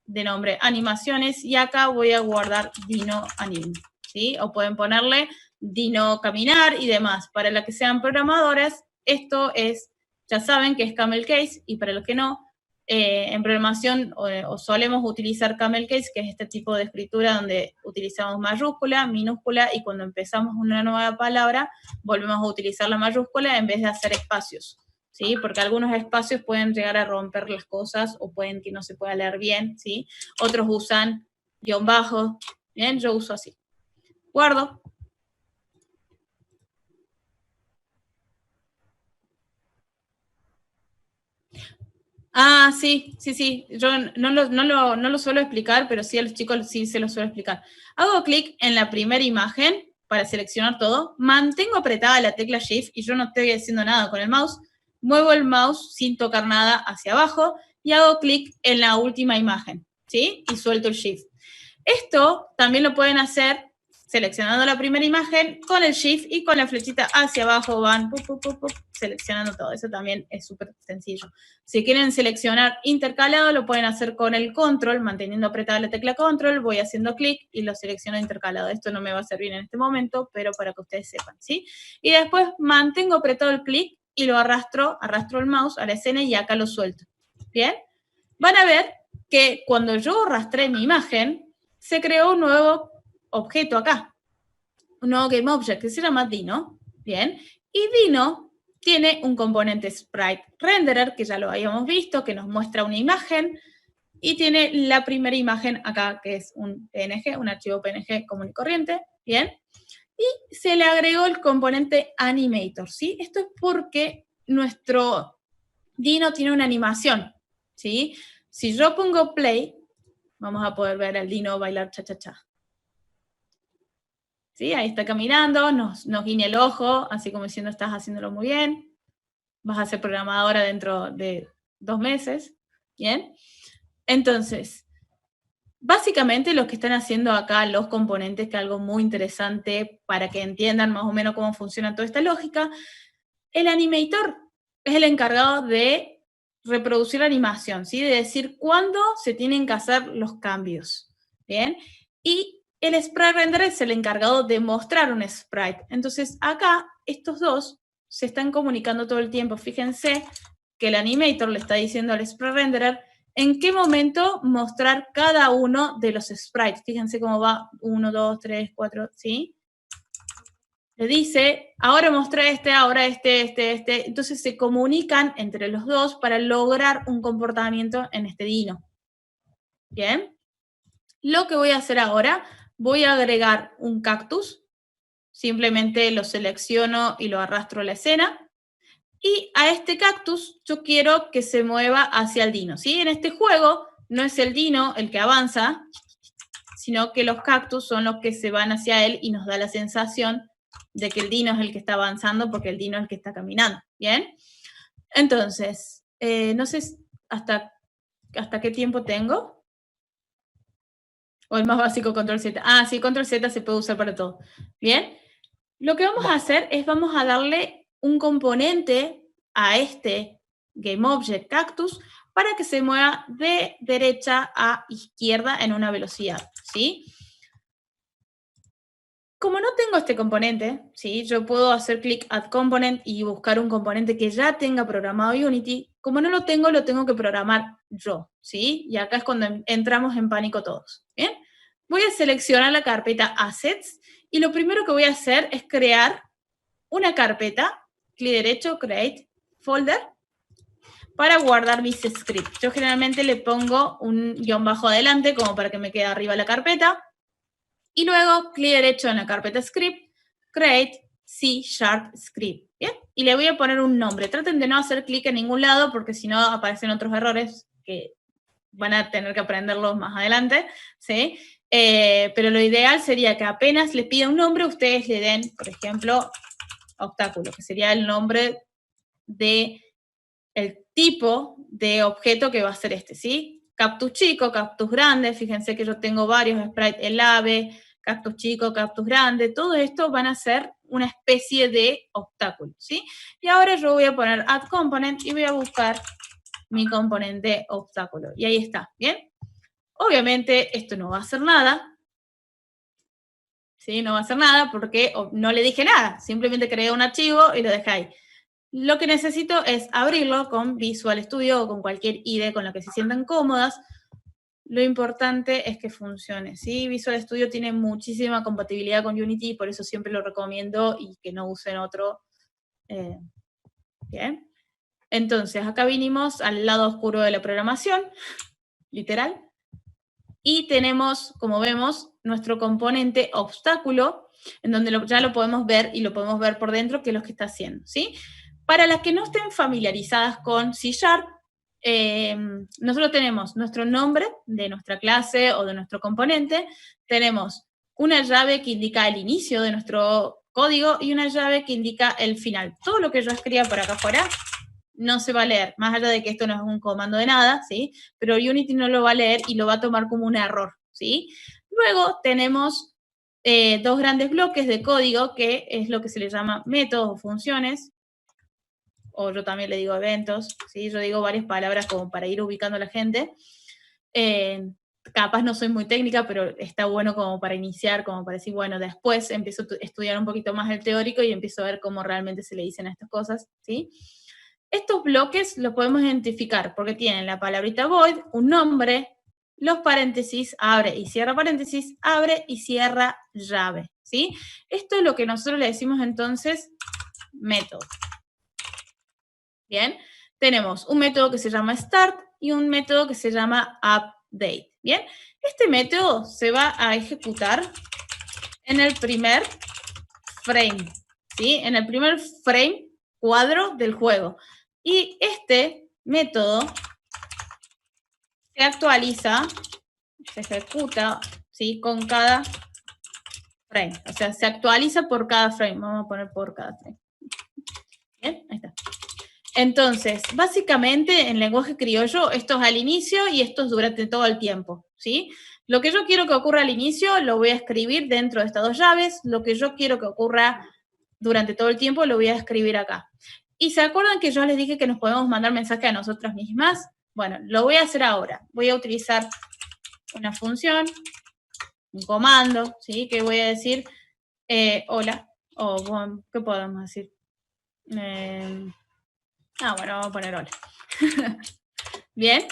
de nombre animaciones y acá voy a guardar Dino Anime, ¿sí? O pueden ponerle Dino Caminar y demás. Para las que sean programadoras, esto es, ya saben que es Camel Case y para los que no, en programación o solemos utilizar Camel Case, que es este tipo de escritura donde utilizamos mayúscula, minúscula y cuando empezamos una nueva palabra volvemos a utilizar la mayúscula en vez de hacer espacios, ¿sí? Porque algunos espacios pueden llegar a romper las cosas o pueden que no se pueda leer bien, ¿sí? Otros usan guión bajo, ¿bien? Yo uso así. Guardo. Ah, sí. Yo no lo suelo explicar, pero sí a los chicos sí se lo suelo explicar. Hago clic en la primera imagen para seleccionar todo, mantengo apretada la tecla Shift y yo no estoy haciendo nada con el mouse, muevo el mouse sin tocar nada hacia abajo y hago clic en la última imagen, ¿sí? Y suelto el Shift. Esto también lo pueden hacer seleccionando la primera imagen con el Shift y con la flechita hacia abajo van seleccionando todo. Eso también es súper sencillo. Si quieren seleccionar intercalado, lo pueden hacer con el Control, manteniendo apretada la tecla Control, voy haciendo clic y lo selecciono intercalado. Esto no me va a servir en este momento, pero para que ustedes sepan, ¿sí? Y después mantengo apretado el clic y lo arrastro el mouse a la escena y acá lo suelto. ¿Bien? Van a ver que cuando yo arrastré mi imagen, se creó un nuevo objeto acá, un nuevo Game Object que se llama Dino, ¿bien? Y Dino tiene un componente Sprite Renderer, que ya lo habíamos visto, que nos muestra una imagen, y tiene la primera imagen acá, que es un PNG, un archivo PNG común y corriente, ¿bien? Y se le agregó el componente Animator, ¿sí? Esto es porque nuestro Dino tiene una animación, ¿sí? Si yo pongo play, vamos a poder ver al Dino bailar cha-cha-cha. ¿Sí? Ahí está caminando, nos guiña el ojo, así como diciendo, estás haciéndolo muy bien. Vas a ser programadora dentro de 2 meses. ¿Bien? Entonces, básicamente lo que están haciendo acá los componentes, que es algo muy interesante para que entiendan más o menos cómo funciona toda esta lógica, el animator es el encargado de reproducir la animación, ¿sí? De decir cuándo se tienen que hacer los cambios, ¿bien? Y el sprite renderer es el encargado de mostrar un sprite. Entonces, acá, estos dos se están comunicando todo el tiempo. Fíjense que el animator le está diciendo al sprite renderer en qué momento mostrar cada uno de los sprites. Fíjense cómo va 1, 2, 3, 4, ¿sí? Le dice, ahora mostré ahora este. Entonces se comunican entre los dos para lograr un comportamiento en este Dino. ¿Bien? Lo que voy a hacer ahora, voy a agregar un cactus. Simplemente lo selecciono y lo arrastro a la escena. Y a este cactus yo quiero que se mueva hacia el Dino, ¿sí? En este juego no es el Dino el que avanza, sino que los cactus son los que se van hacia él y nos da la sensación de que el Dino es el que está avanzando porque el Dino es el que está caminando, ¿bien? Entonces, no sé hasta qué tiempo tengo. O el más básico, control Z. Ah, sí, control Z se puede usar para todo. ¿Bien? Lo que vamos a hacer es vamos a darle un componente a este GameObject Cactus para que se mueva de derecha a izquierda en una velocidad, ¿sí? Como no tengo este componente, ¿sí? Yo puedo hacer clic Add Component y buscar un componente que ya tenga programado Unity. Como no lo tengo que programar yo, ¿sí? Y acá es cuando entramos en pánico todos, ¿bien? Voy a seleccionar la carpeta Assets y lo primero que voy a hacer es crear una carpeta, clic derecho, Create Folder, para guardar mis scripts. Yo generalmente le pongo un guión bajo adelante como para que me quede arriba la carpeta. Y luego, clic derecho en la carpeta Script, Create C# Script. ¿Bien? Y le voy a poner un nombre. Traten de no hacer clic en ningún lado porque si no aparecen otros errores que van a tener que aprenderlos más adelante, ¿sí? Pero lo ideal sería que apenas les pida un nombre, ustedes le den, por ejemplo, obstáculo, que sería el nombre de el tipo de objeto que va a ser este, ¿sí? Cactus chico, cactus grande, fíjense que yo tengo varios sprites, el ave, cactus chico, cactus grande, todo esto van a ser una especie de obstáculo, ¿sí? Y ahora yo voy a poner Add Component y voy a buscar mi componente obstáculo. Y ahí está, ¿bien? Obviamente esto no va a hacer nada, ¿sí? No va a hacer nada porque no le dije nada, simplemente creé un archivo y lo dejé ahí. Lo que necesito es abrirlo con Visual Studio o con cualquier IDE con la que se sientan cómodas. Lo importante es que funcione, ¿sí? Visual Studio tiene muchísima compatibilidad con Unity, por eso siempre lo recomiendo y que no usen otro. Bien. Entonces, acá vinimos al lado oscuro de la programación, literal. Y tenemos, como vemos, nuestro componente obstáculo, en donde ya lo podemos ver y lo podemos ver por dentro, que es lo que está haciendo, ¿sí? Para las que no estén familiarizadas con C#, nosotros tenemos nuestro nombre de nuestra clase o de nuestro componente, tenemos una llave que indica el inicio de nuestro código y una llave que indica el final. Todo lo que yo escriba por acá afuera no se va a leer, más allá de que esto no es un comando de nada, ¿sí? Pero Unity no lo va a leer y lo va a tomar como un error, ¿sí? Luego tenemos dos grandes bloques de código, que es lo que se le llama métodos o funciones, o yo también le digo eventos, ¿sí? Yo digo varias palabras como para ir ubicando a la gente. Capaz no soy muy técnica, pero está bueno como para iniciar, como para decir, bueno, después empiezo a estudiar un poquito más el teórico y empiezo a ver cómo realmente se le dicen a estas cosas, ¿sí? Estos bloques los podemos identificar porque tienen la palabrita void, un nombre, los paréntesis, abre y cierra paréntesis, abre y cierra llave, ¿sí? Esto es lo que nosotros le decimos entonces método. Bien, tenemos un método que se llama start y un método que se llama update. Bien, este método se va a ejecutar en el primer frame, ¿sí? En el primer frame cuadro del juego. Y este método se actualiza, se ejecuta, ¿sí? Con cada frame. O sea, se actualiza por cada frame. Vamos a poner por cada frame. Bien, ahí está. Entonces, básicamente, en lenguaje criollo, esto es al inicio y esto es durante todo el tiempo, ¿sí? Lo que yo quiero que ocurra al inicio lo voy a escribir dentro de estas dos llaves. Lo que yo quiero que ocurra durante todo el tiempo lo voy a escribir acá. ¿Y se acuerdan que yo les dije que nos podemos mandar mensaje a nosotras mismas? Bueno, lo voy a hacer ahora. Voy a utilizar una función, un comando, ¿sí? Que voy a decir, hola, o bueno, ¿qué podemos decir? Bueno, vamos a poner hola. Bien.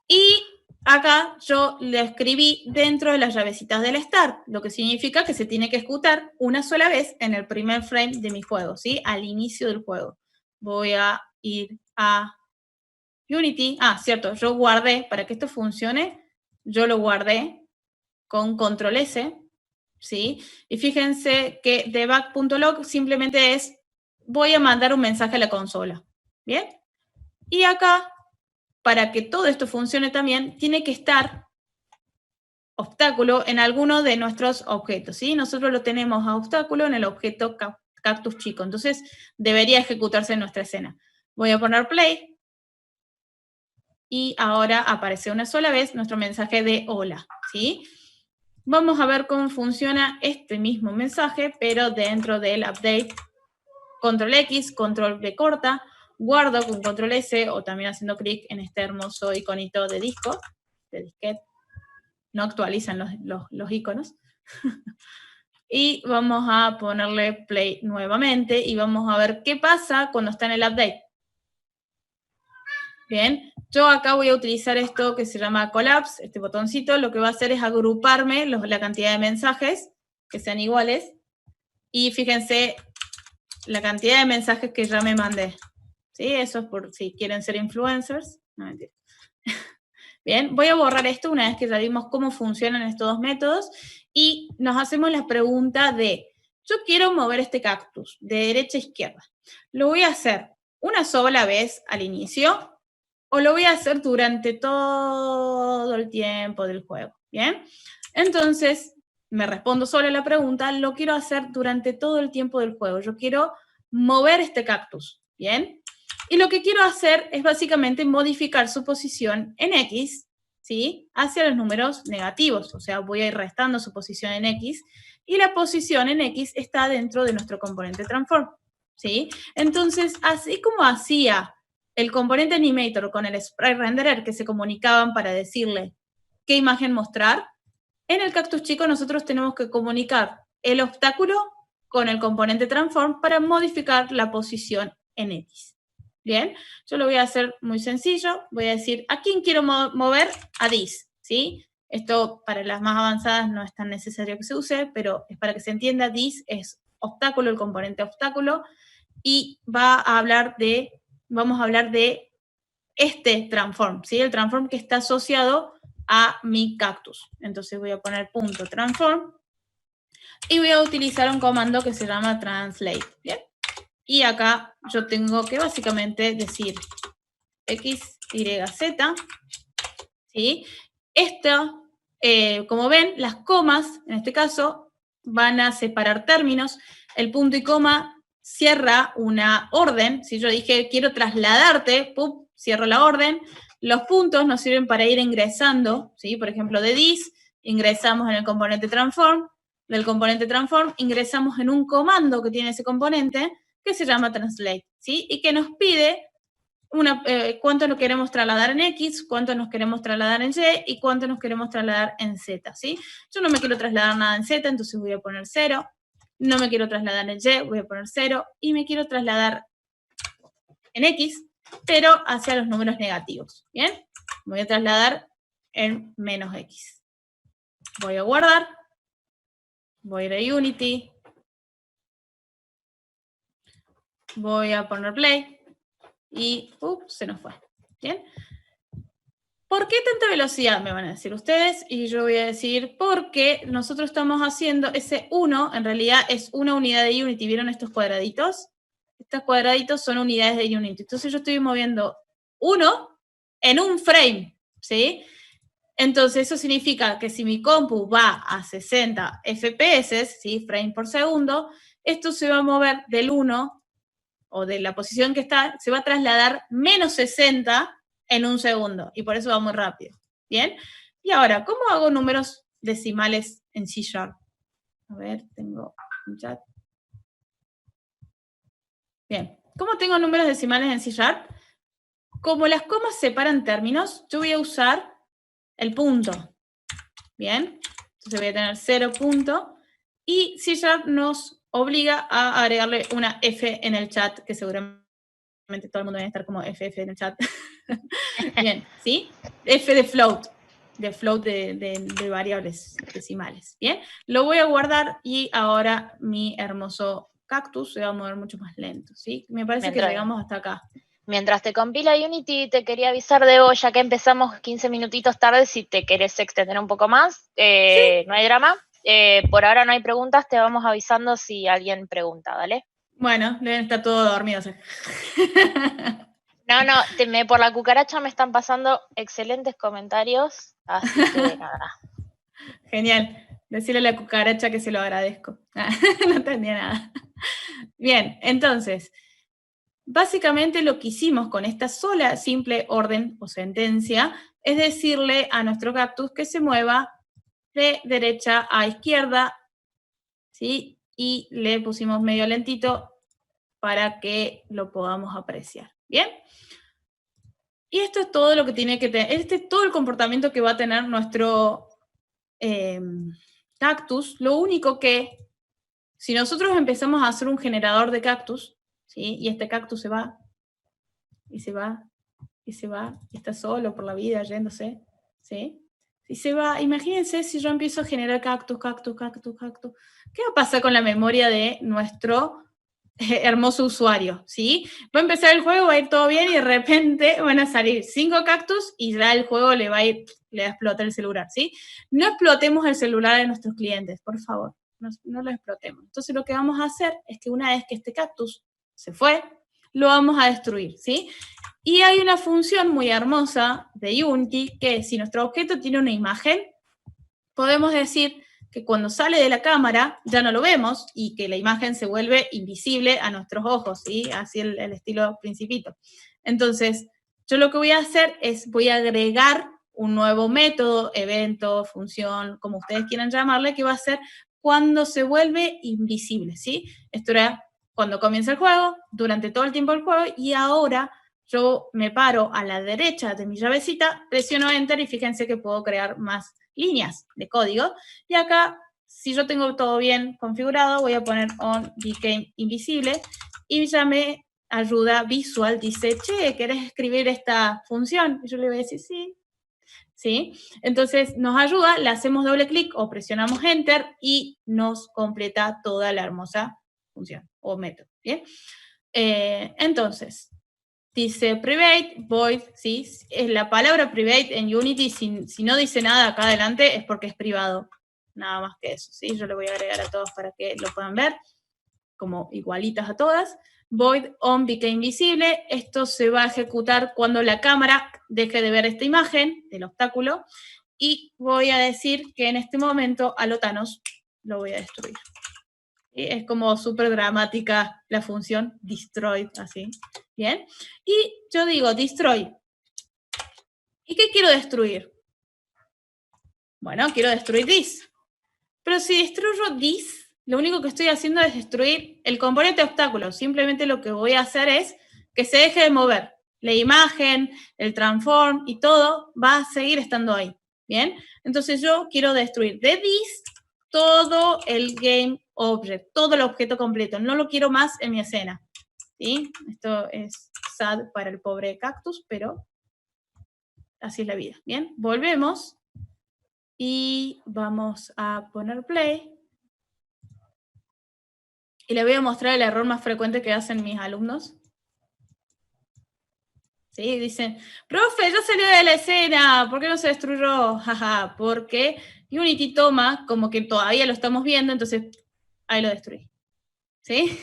Y acá yo le escribí dentro de las llavecitas del start, lo que significa que se tiene que ejecutar una sola vez en el primer frame de mi juego, ¿sí? Al inicio del juego. Voy a ir a Unity. Cierto, yo guardé, para que esto funcione, yo lo guardé con control S, ¿sí? Y fíjense que debug.log simplemente es, voy a mandar un mensaje a la consola, ¿bien? Y acá, para que todo esto funcione también, tiene que estar obstáculo en alguno de nuestros objetos, ¿sí? Nosotros lo tenemos a obstáculo en el objeto cactus chico, entonces debería ejecutarse en nuestra escena. Voy a poner play y ahora aparece una sola vez nuestro mensaje de hola, ¿sí? Vamos a ver cómo funciona este mismo mensaje, pero dentro del update. Control X, control B corta, guardo con control S o también haciendo clic en este hermoso iconito de disco, de disquete. No actualizan los iconos. Y vamos a ponerle play nuevamente y vamos a ver qué pasa cuando está en el update. Bien, yo acá voy a utilizar esto que se llama collapse, este botoncito, lo que va a hacer es agruparme la cantidad de mensajes que sean iguales. Y fíjense la cantidad de mensajes que ya me mandé. ¿Sí? Eso es por si quieren ser influencers. No, mentira. Bien, voy a borrar esto una vez que ya vimos cómo funcionan estos dos métodos y nos hacemos la pregunta de, yo quiero mover este cactus de derecha a izquierda. ¿Lo voy a hacer una sola vez al inicio o lo voy a hacer durante todo el tiempo del juego? Bien, entonces me respondo sola la pregunta, lo quiero hacer durante todo el tiempo del juego. Yo quiero mover este cactus, ¿bien? Y lo que quiero hacer es básicamente modificar su posición en X, ¿sí? Hacia los números negativos, o sea, voy a ir restando su posición en X, y la posición en X está dentro de nuestro componente transform, ¿sí? Entonces, así como hacía el componente animator con el sprite renderer que se comunicaban para decirle qué imagen mostrar, en el cactus chico nosotros tenemos que comunicar el obstáculo con el componente transform para modificar la posición en X. Bien, yo lo voy a hacer muy sencillo. Voy a decir, ¿a quién quiero mover? A this, ¿sí? Esto para las más avanzadas no es tan necesario que se use, pero es para que se entienda, this es obstáculo, el componente obstáculo, y vamos a hablar de este transform, ¿sí? El transform que está asociado a mi cactus. Entonces voy a poner punto transform y voy a utilizar un comando que se llama translate, ¿bien? Y acá yo tengo que básicamente decir X, Y, Z, ¿sí? Esto, como ven, las comas, en este caso, van a separar términos. El punto y coma cierra una orden. Si yo dije, quiero trasladarte, ¡pum!, cierro la orden. Los puntos nos sirven para ir ingresando, ¿sí? Por ejemplo, de this, ingresamos en el componente transform. Del componente transform, ingresamos en un comando que tiene ese componente, que se llama translate, ¿sí? Y que nos pide cuánto nos queremos trasladar en X, cuánto nos queremos trasladar en Y y cuánto nos queremos trasladar en Z, ¿sí? Yo no me quiero trasladar nada en Z, entonces voy a poner 0. No me quiero trasladar en Y, voy a poner 0. Y me quiero trasladar en X, pero hacia los números negativos, ¿bien? Me voy a trasladar en menos X. Voy a guardar. Voy a ir a Unity. Voy a poner play. Y, se nos fue. ¿Bien? ¿Por qué tanta velocidad? Me van a decir ustedes. Y yo voy a decir, porque nosotros estamos haciendo ese 1, en realidad es una unidad de Unity. ¿Vieron estos cuadraditos? Estos cuadraditos son unidades de Unity. Entonces yo estoy moviendo 1 en un frame. ¿sí? Entonces eso significa que si mi compu va a 60 FPS, ¿sí? Frame por segundo, esto se va a mover del 1, o de la posición que está, se va a trasladar menos 60 en un segundo, y por eso va muy rápido, ¿bien? Y ahora, ¿cómo hago números decimales en C#? A ver, tengo un chat. Bien, ¿cómo tengo números decimales en C#? Como las comas separan términos, yo voy a usar el punto. Bien, entonces voy a tener 0 punto. Y C# nos obliga a agregarle una F en el chat, que seguramente todo el mundo va a estar como FF en el chat. Bien, ¿sí? F de float de variables decimales. Bien, lo voy a guardar y ahora mi hermoso cactus se va a mover mucho más lento, ¿sí? Me parece que llegamos hasta acá. Mientras te compila Unity, te quería avisar, Debo, ya que empezamos 15 minutitos tarde, si te querés extender un poco más, Sí. No hay drama. Por ahora no hay preguntas, te vamos avisando si alguien pregunta, ¿vale? Bueno, deben estar todos dormidos. No, por la cucaracha me están pasando excelentes comentarios, así que nada. Genial. Decirle a la cucaracha que se lo agradezco. No entendía nada. Bien, entonces, básicamente lo que hicimos con esta sola simple orden o sentencia es decirle a nuestro cactus que se mueva de derecha a izquierda, ¿sí? Y le pusimos medio lentito para que lo podamos apreciar. ¿Bien? Y esto es todo lo que tiene que tener, este es todo el comportamiento que va a tener nuestro cactus. Lo único que, si nosotros empezamos a hacer un generador de cactus, ¿sí? Y este cactus se va, y se va, y se va, y está solo por la vida yéndose, ¿sí? Si se va, imagínense si yo empiezo a generar cactus. ¿Qué va a pasar con la memoria de nuestro hermoso usuario? ¿Sí? Va a empezar el juego, va a ir todo bien y de repente van a salir 5 cactus y ya el juego le va a explotar el celular, ¿sí? No explotemos el celular de nuestros clientes, por favor. No lo explotemos. Entonces lo que vamos a hacer es que una vez que este cactus se fue, lo vamos a destruir, ¿sí? Y hay una función muy hermosa de Unity que si nuestro objeto tiene una imagen, podemos decir que cuando sale de la cámara ya no lo vemos y que la imagen se vuelve invisible a nuestros ojos, ¿sí? Así el estilo Principito. Entonces, yo lo que voy a hacer es voy a agregar un nuevo método, evento, función, como ustedes quieran llamarle, que va a ser cuando se vuelve invisible, ¿sí? Esto era cuando comienza el juego, durante todo el tiempo del juego, y ahora yo me paro a la derecha de mi llavecita, presiono Enter y fíjense que puedo crear más líneas de código. Y acá, si yo tengo todo bien configurado, voy a poner on became invisible y ya me ayuda visual, dice, che, ¿querés escribir esta función? Y yo le voy a decir sí. ¿Sí? Entonces nos ayuda, le hacemos doble clic o presionamos Enter y nos completa toda la hermosa función o método. ¿Bien? Entonces, dice private, void, ¿sí? La palabra private en Unity, si no dice nada acá adelante, es porque es privado. Nada más que eso, ¿sí? Yo le voy a agregar a todos para que lo puedan ver, como igualitas a todas. Void on became invisible. Esto se va a ejecutar cuando la cámara deje de ver esta imagen del obstáculo. Y voy a decir que en este momento a Thanos lo voy a destruir. Es como súper dramática la función destroy, así. Bien. Y yo digo destroy. ¿Y qué quiero destruir? Bueno, quiero destruir this. Pero si destruyo this, lo único que estoy haciendo es destruir el componente obstáculo. Simplemente lo que voy a hacer es que se deje de mover. La imagen, el transform y todo va a seguir estando ahí. ¿Bien? Entonces yo quiero destruir de this todo el game object, todo el objeto completo. No lo quiero más en mi escena. ¿Sí? Esto es sad para el pobre cactus, pero así es la vida. Bien, volvemos y vamos a poner play. Y le voy a mostrar el error más frecuente que hacen mis alumnos. Sí, dicen, profe, ya salió de la escena, ¿por qué no se destruyó? Jaja, porque Unity toma como que todavía lo estamos viendo, entonces ahí lo destruí. ¿Sí?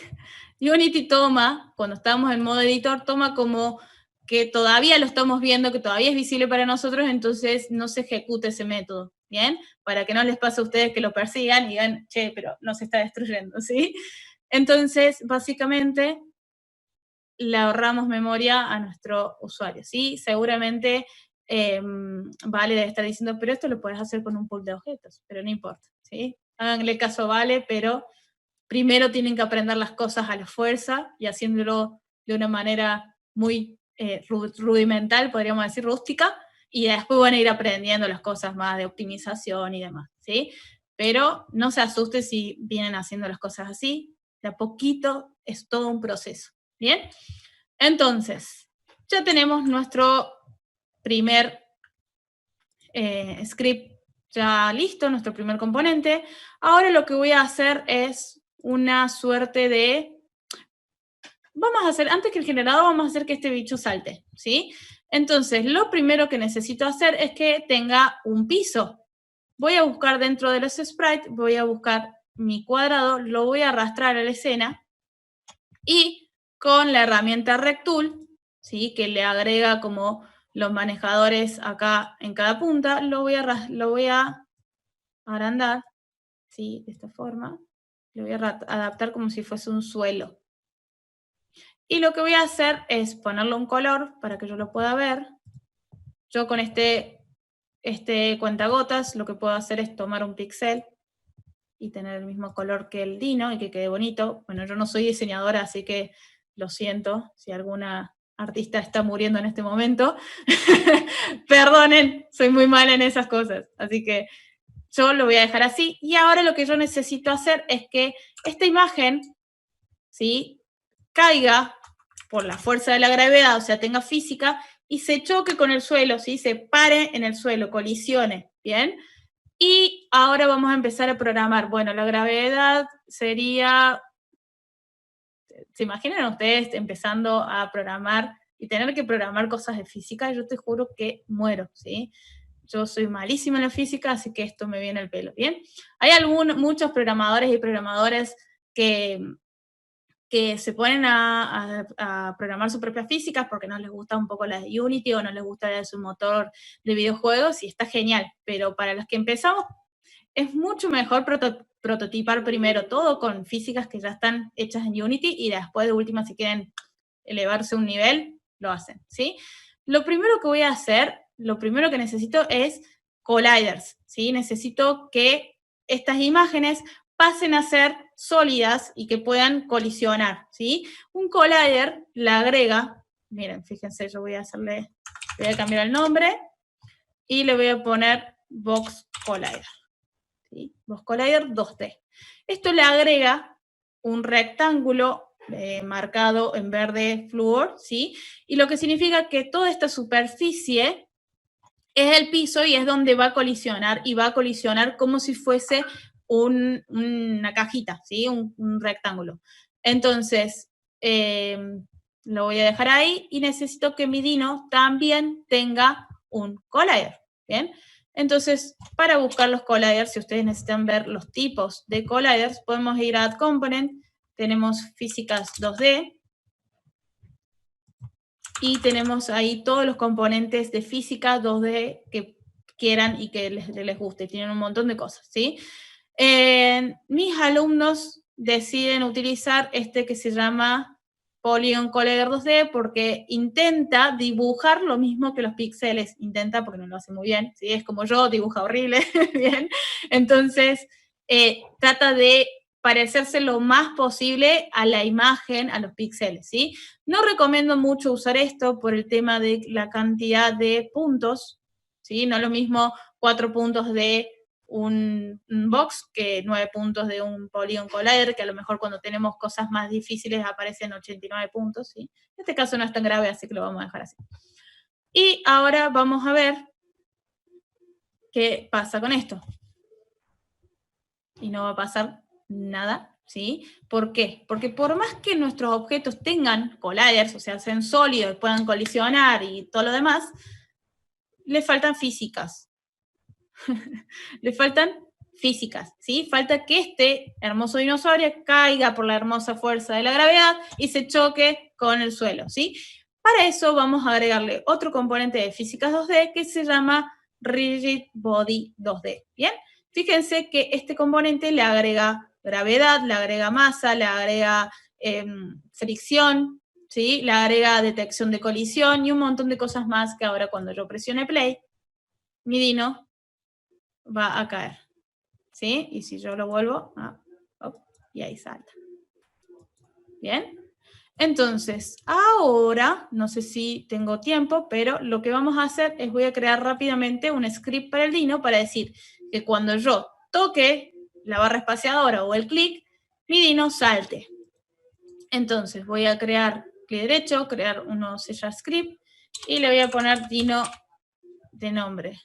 Unity toma, cuando estamos en modo editor, toma como que todavía lo estamos viendo, que todavía es visible para nosotros, entonces no se ejecute ese método, ¿bien? Para que no les pase a ustedes que lo persigan y digan, che, pero no se está destruyendo, ¿sí? Entonces, básicamente, le ahorramos memoria a nuestro usuario, ¿sí? Seguramente Vale debe estar diciendo, pero esto lo puedes hacer con un pool de objetos, pero no importa, ¿sí? Háganle caso a Vale, pero primero tienen que aprender las cosas a la fuerza y haciéndolo de una manera muy rudimental, podríamos decir rústica, y después van a ir aprendiendo las cosas más de optimización y demás, ¿sí? Pero no se asusten si vienen haciendo las cosas así, de a poquito es todo un proceso, ¿bien? Entonces, ya tenemos nuestro primer script ya listo, nuestro primer componente. Ahora lo que voy a hacer es una suerte de... Vamos a hacer, antes que el generador, vamos a hacer que este bicho salte, ¿sí? Entonces, lo primero que necesito hacer es que tenga un piso. Voy a buscar dentro de los sprites, voy a buscar mi cuadrado, lo voy a arrastrar a la escena y con la herramienta Rectool, ¿sí? Que le agrega como los manejadores acá en cada punta, lo voy a agrandar, ¿sí? De esta forma. Lo voy a adaptar como si fuese un suelo. Y lo que voy a hacer es ponerle un color para que yo lo pueda ver. Yo con este cuentagotas lo que puedo hacer es tomar un píxel y tener el mismo color que el Dino y que quede bonito. Bueno, yo no soy diseñadora, así que lo siento si alguna artista está muriendo en este momento. Perdonen, soy muy mala en esas cosas. Así que yo lo voy a dejar así. Y ahora lo que yo necesito hacer es que esta imagen, ¿sí?, caiga por la fuerza de la gravedad, o sea, tenga física, y se choque con el suelo, ¿sí? Se pare en el suelo, colisione, ¿bien? Y ahora vamos a empezar a programar. Bueno, la gravedad sería... ¿Se imaginan ustedes empezando a programar y tener que programar cosas de física? Yo te juro que muero, ¿sí? Yo soy malísima en la física, así que esto me viene al pelo, ¿bien? Hay muchos programadores y programadoras que se ponen a programar sus propias físicas porque no les gusta un poco la de Unity o no les gusta su motor de videojuegos y está genial, pero para los que empezamos es mucho mejor prototipar primero todo con físicas que ya están hechas en Unity y después de última si quieren elevarse un nivel, lo hacen, ¿sí? Lo primero que voy a hacer, lo primero que necesito es colliders, ¿sí? Necesito que estas imágenes pasen a ser sólidas y que puedan colisionar, ¿sí? Un collider la agrega, miren, fíjense, yo voy a cambiar el nombre y le voy a poner Box Collider, ¿sí? Box Collider 2D. Esto le agrega un rectángulo marcado en verde flúor, ¿sí? Y lo que significa que toda esta superficie es el piso y es donde va a colisionar, y va a colisionar como si fuese una cajita, ¿sí? Un rectángulo. Entonces, lo voy a dejar ahí y necesito que mi Dino también tenga un collider, ¿bien? Entonces, para buscar los colliders, si ustedes necesitan ver los tipos de colliders, podemos ir a Add Component, tenemos físicas 2D, y tenemos ahí todos los componentes de física 2D que quieran y que les guste. Tienen un montón de cosas, ¿sí? Mis alumnos deciden utilizar este que se llama Polygon Collider 2D porque intenta dibujar lo mismo que los píxeles. Intenta porque no lo hace muy bien, ¿sí? Es como yo, dibuja horrible, ¿bien? Entonces, trata de parecerse lo más posible a la imagen, a los píxeles, ¿sí? No recomiendo mucho usar esto por el tema de la cantidad de puntos, ¿sí? No es lo mismo 4 puntos de un box que 9 puntos de un Polygon Collider, que a lo mejor cuando tenemos cosas más difíciles aparecen 89 puntos, ¿sí? En este caso no es tan grave, así que lo vamos a dejar así. Y ahora vamos a ver qué pasa con esto. Y no va a pasar nada, ¿sí? ¿Por qué? Porque por más que nuestros objetos tengan colliders, o sea, sean sólidos, puedan colisionar y todo lo demás, le faltan físicas. Le faltan físicas, ¿sí? Falta que este hermoso dinosaurio caiga por la hermosa fuerza de la gravedad y se choque con el suelo, ¿sí? Para eso vamos a agregarle otro componente de físicas 2D que se llama Rigid Body 2D, ¿bien? Fíjense que este componente le agrega gravedad, le agrega masa, le agrega fricción, ¿sí? Le agrega detección de colisión y un montón de cosas más que ahora cuando yo presione play, mi dino va a caer, ¿sí? Y si yo lo vuelvo, y ahí salta. ¿Bien? Entonces, ahora, no sé si tengo tiempo, pero lo que vamos a hacer es voy a crear rápidamente un script para el dino para decir que cuando yo toque la barra espaciadora o el clic, mi dino salte. Entonces, voy a crear clic derecho, crear uno C# script y le voy a poner dino de nombre.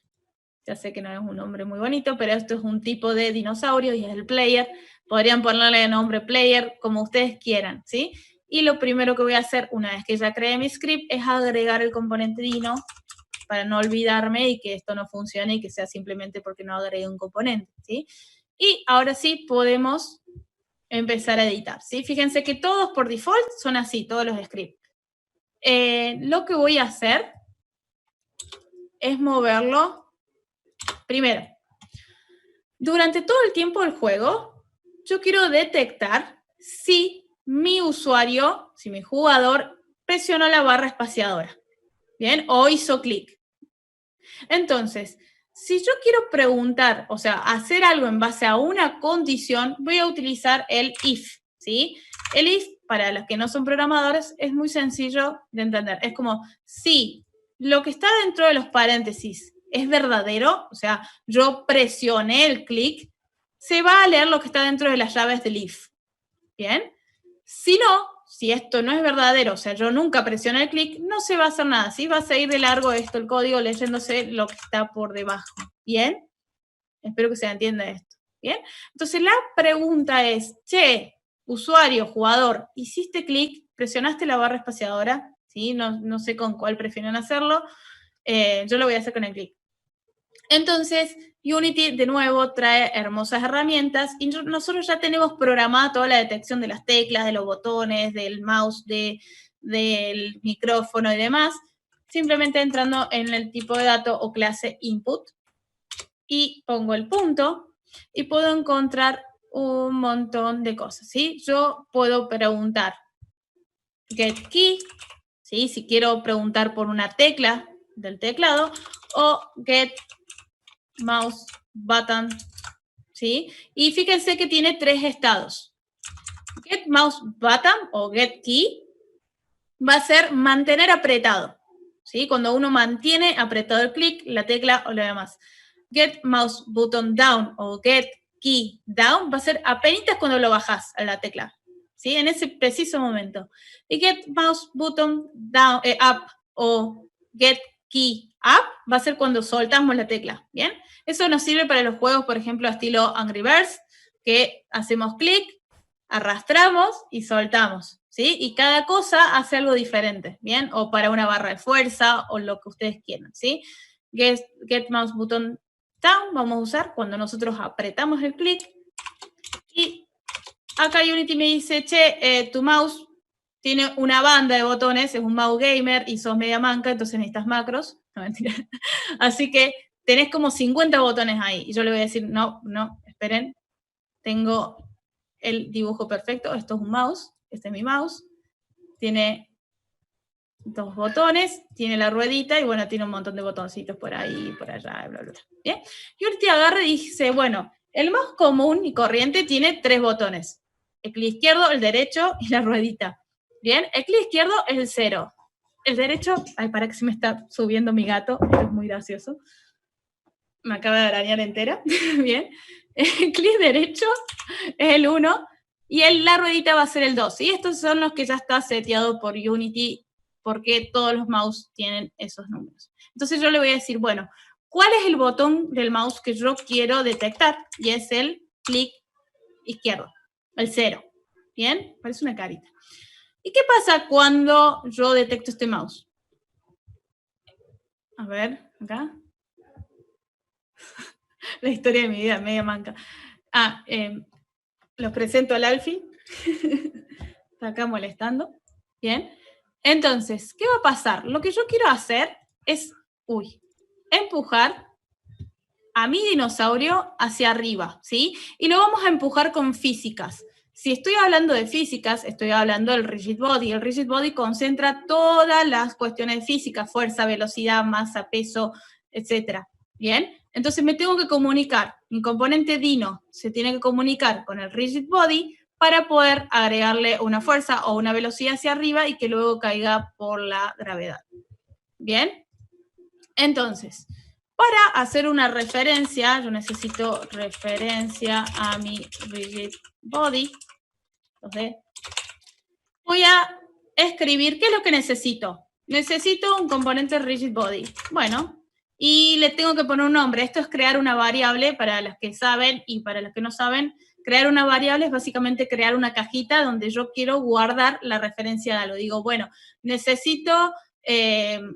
Ya sé que no es un nombre muy bonito, pero esto es un tipo de dinosaurio y es el player. Podrían ponerle de nombre player como ustedes quieran, ¿sí? Y lo primero que voy a hacer una vez que ya creé mi script es agregar el componente dino para no olvidarme y que esto no funcione y que sea simplemente porque no agregué un componente, ¿sí? Y ahora sí podemos empezar a editar, ¿sí? Fíjense que todos por default son así, todos los scripts. Lo que voy a hacer es moverlo. Primero, durante todo el tiempo del juego, yo quiero detectar si mi usuario, si mi jugador presionó la barra espaciadora, ¿bien? O hizo clic. Entonces, si yo quiero preguntar, o sea, hacer algo en base a una condición, voy a utilizar el if, ¿sí? El if, para los que no son programadores, es muy sencillo de entender. Es como, si lo que está dentro de los paréntesis es verdadero, o sea, yo presioné el clic, se va a leer lo que está dentro de las llaves del if, ¿bien? Si no, si esto no es verdadero, o sea, yo nunca presioné el clic, no se va a hacer nada, ¿sí? Va a seguir de largo esto, el código, leyéndose lo que está por debajo, ¿bien? Espero que se entienda esto, ¿bien? Entonces la pregunta es, che, usuario, jugador, ¿hiciste clic? ¿Presionaste la barra espaciadora? ¿Sí? No sé con cuál prefieren hacerlo, yo lo voy a hacer con el clic. Entonces, Unity, de nuevo, trae hermosas herramientas y nosotros ya tenemos programada toda la detección de las teclas, de los botones, del mouse, del micrófono y demás, simplemente entrando en el tipo de dato o clase input y pongo el punto y puedo encontrar un montón de cosas, ¿sí? Yo puedo preguntar get key, ¿sí? Si quiero preguntar por una tecla del teclado, o get mouse button, ¿sí? Y fíjense que tiene 3 estados. Get mouse button o get key va a ser mantener apretado, ¿sí? Cuando uno mantiene apretado el clic, la tecla o lo demás. Get mouse button down o get key down va a ser apenas cuando lo bajas a la tecla, ¿sí? En ese preciso momento. Y get mouse button down, up o get key up va a ser cuando soltamos la tecla, ¿bien? Eso nos sirve para los juegos, por ejemplo, estilo Angry Birds, que hacemos clic, arrastramos y soltamos, ¿sí? Y cada cosa hace algo diferente, ¿bien? O para una barra de fuerza o lo que ustedes quieran, ¿sí? Get mouse button down vamos a usar cuando nosotros apretamos el clic. Y acá Unity me dice, che, tu mouse tiene una banda de botones, es un mouse gamer y sos media manca, entonces necesitas macros. No, mentira. Así que tenés como 50 botones ahí. Y yo le voy a decir, no, esperen, tengo el dibujo perfecto, esto es un mouse, este es mi mouse, tiene 2 botones, tiene la ruedita y bueno, tiene un montón de botoncitos por ahí, por allá, bla, bla, bla. ¿Bien? Y Unity agarra y dice, bueno, el mouse común y corriente tiene 3 botones, el clic izquierdo, el derecho y la ruedita. ¿Bien? El clic izquierdo es el 0. El derecho, ay, para que se me está subiendo mi gato, esto es muy gracioso. Me acaba de arañar entera. Bien. El clic derecho es el 1 y la ruedita va a ser el 2. Y estos son los que ya está seteado por Unity porque todos los mouse tienen esos números. Entonces yo le voy a decir, bueno, ¿cuál es el botón del mouse que yo quiero detectar? Y es el clic izquierdo, el 0. ¿Bien? Parece una carita. ¿Y qué pasa cuando yo detecto este mouse? A ver, acá. La historia de mi vida, media manca. Los presento al Alfie. Está acá molestando. Bien. Entonces, ¿qué va a pasar? Lo que yo quiero hacer es, empujar a mi dinosaurio hacia arriba, ¿sí? Y lo vamos a empujar con físicas. Si estoy hablando de físicas, estoy hablando del rigid body. El rigid body concentra todas las cuestiones físicas, fuerza, velocidad, masa, peso, etc. ¿Bien? Entonces me tengo que comunicar. Mi componente dino se tiene que comunicar con el rigid body para poder agregarle una fuerza o una velocidad hacia arriba y que luego caiga por la gravedad. ¿Bien? Entonces, para hacer una referencia, yo necesito referencia a mi rigid body. Entonces, voy a escribir, ¿qué es lo que necesito? Necesito un componente rigid body. Bueno, y le tengo que poner un nombre. Esto es crear una variable para las que saben y para las que no saben. Crear una variable es básicamente crear una cajita donde yo quiero guardar la referencia de algo. Digo, bueno, necesito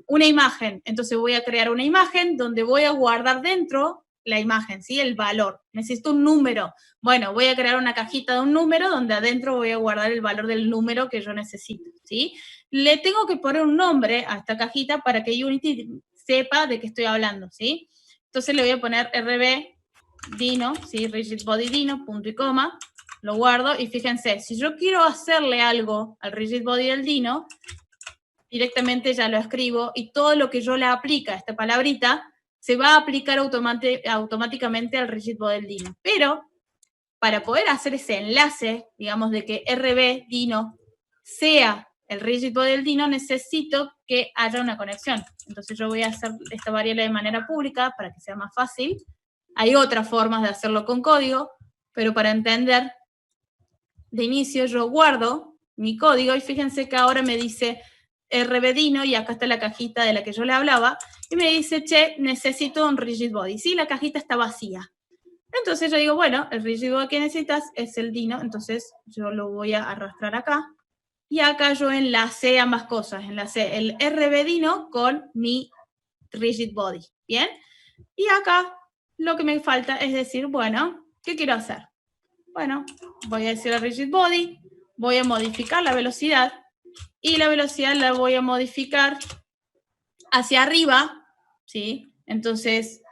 una imagen. Entonces voy a crear una imagen donde voy a guardar dentro la imagen, ¿sí? El valor. Necesito un número. Bueno, voy a crear una cajita de un número donde adentro voy a guardar el valor del número que yo necesito, ¿sí? Le tengo que poner un nombre a esta cajita para que Unity sepa de qué estoy hablando, ¿sí? Entonces le voy a poner rbdino, ¿sí? Rigid body dino, punto y coma, lo guardo y fíjense, si yo quiero hacerle algo al rigid body del dino, directamente ya lo escribo y todo lo que yo le aplique a esta palabrita se va a aplicar automáticamente al rigid body del dino. Pero para poder hacer ese enlace, digamos, de que RB Dino sea el rigid body del Dino, necesito que haya una conexión. Entonces yo voy a hacer esta variable de manera pública para que sea más fácil. Hay otras formas de hacerlo con código, pero para entender, de inicio yo guardo mi código y fíjense que ahora me dice RB Dino y acá está la cajita de la que yo le hablaba y me dice, che, necesito un rigid body. Sí, la cajita está vacía. Entonces yo digo, bueno, el rigid body que necesitas es el dino, entonces yo lo voy a arrastrar acá. Y acá yo enlacé ambas cosas, enlacé el RB dino con mi rigid body, ¿bien? Y acá lo que me falta es decir, bueno, ¿qué quiero hacer? Bueno, voy a decir el rigid body, voy a modificar la velocidad y la velocidad la voy a modificar hacia arriba, ¿sí? Entonces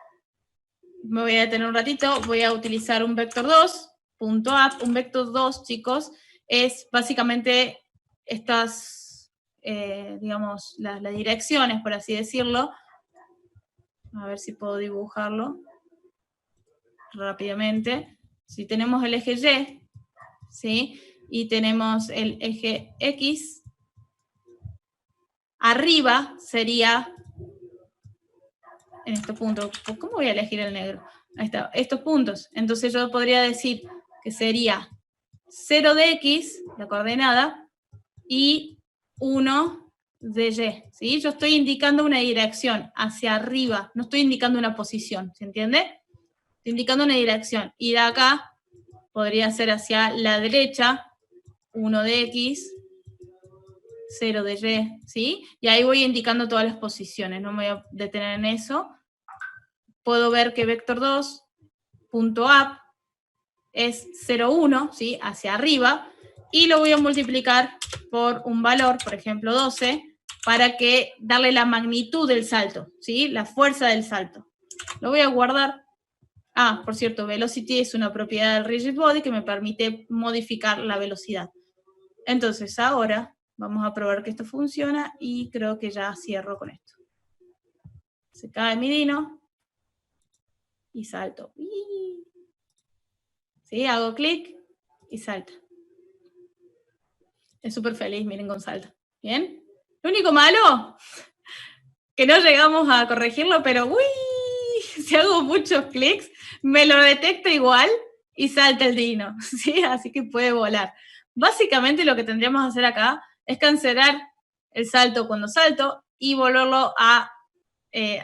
me voy a detener un ratito, voy a utilizar un vector 2, punto up. Un vector 2, chicos, es básicamente estas, digamos, las direcciones, por así decirlo. A ver si puedo dibujarlo rápidamente. Si tenemos el eje Y, ¿sí? Y tenemos el eje X, arriba sería en estos puntos. ¿Cómo voy a elegir el negro? Ahí está, estos puntos. Entonces yo podría decir que sería 0 de X, la coordenada, y 1 de Y, ¿sí? Yo estoy indicando una dirección hacia arriba, no estoy indicando una posición, ¿se entiende? Estoy indicando una dirección. Y de acá podría ser hacia la derecha, 1 de X, 0 de Y, ¿sí? Y ahí voy indicando todas las posiciones, no me voy a detener en eso. Puedo ver que vector 2, punto up, es 0,1, ¿sí? Hacia arriba, y lo voy a multiplicar por un valor, por ejemplo 12, para que darle la magnitud del salto, ¿sí? La fuerza del salto. Lo voy a guardar. Ah, por cierto, velocity es una propiedad del rigid body que me permite modificar la velocidad. Entonces ahora vamos a probar que esto funciona y creo que ya cierro con esto. Se cae mi dino y salto. ¿Sí? Hago clic y salta. Es súper feliz, miren con salta. ¿Bien? Lo único malo, que no llegamos a corregirlo, pero si hago muchos clics, me lo detecta igual y salta el dino, ¿sí? Así que puede volar. Básicamente lo que tendríamos que hacer acá es cancelar el salto cuando salto y volverlo a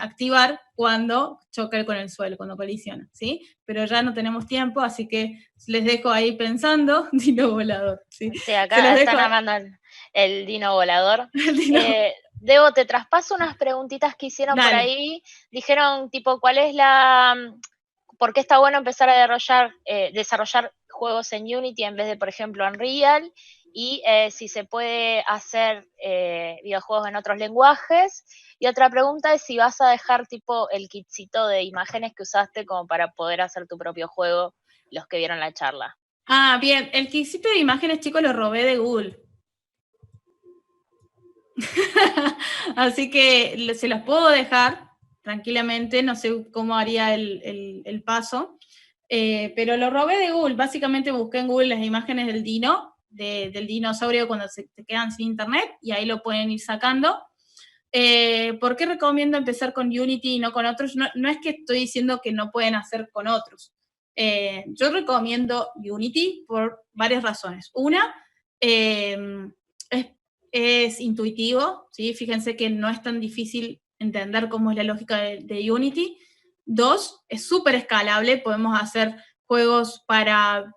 activar cuando choque con el suelo, cuando colisiona, ¿sí? Pero ya no tenemos tiempo, así que les dejo ahí pensando, dino volador, ¿sí? Sí, acá están amando el dino volador. El dino. Debo, te traspaso unas preguntitas que hicieron por ahí. Dijeron, tipo, ¿cuál es la ¿por qué está bueno empezar a desarrollar juegos en Unity en vez de, por ejemplo, Unreal? Y si se puede hacer videojuegos en otros lenguajes. Y otra pregunta es si vas a dejar tipo el kitcito de imágenes que usaste como para poder hacer tu propio juego, los que vieron la charla. Ah, bien, el kitcito de imágenes, chicos, lo robé de Google. Así que se los puedo dejar tranquilamente, no sé cómo haría el paso, pero lo robé de Google. Básicamente busqué en Google las imágenes del del dinosaurio cuando se quedan sin internet, y ahí lo pueden ir sacando. ¿Por qué recomiendo empezar con Unity y no con otros? No es que estoy diciendo que no pueden hacer con otros. Yo recomiendo Unity por varias razones. Una, es intuitivo, ¿sí? Fíjense que no es tan difícil entender cómo es la lógica de Unity. Dos, es súper escalable, podemos hacer juegos para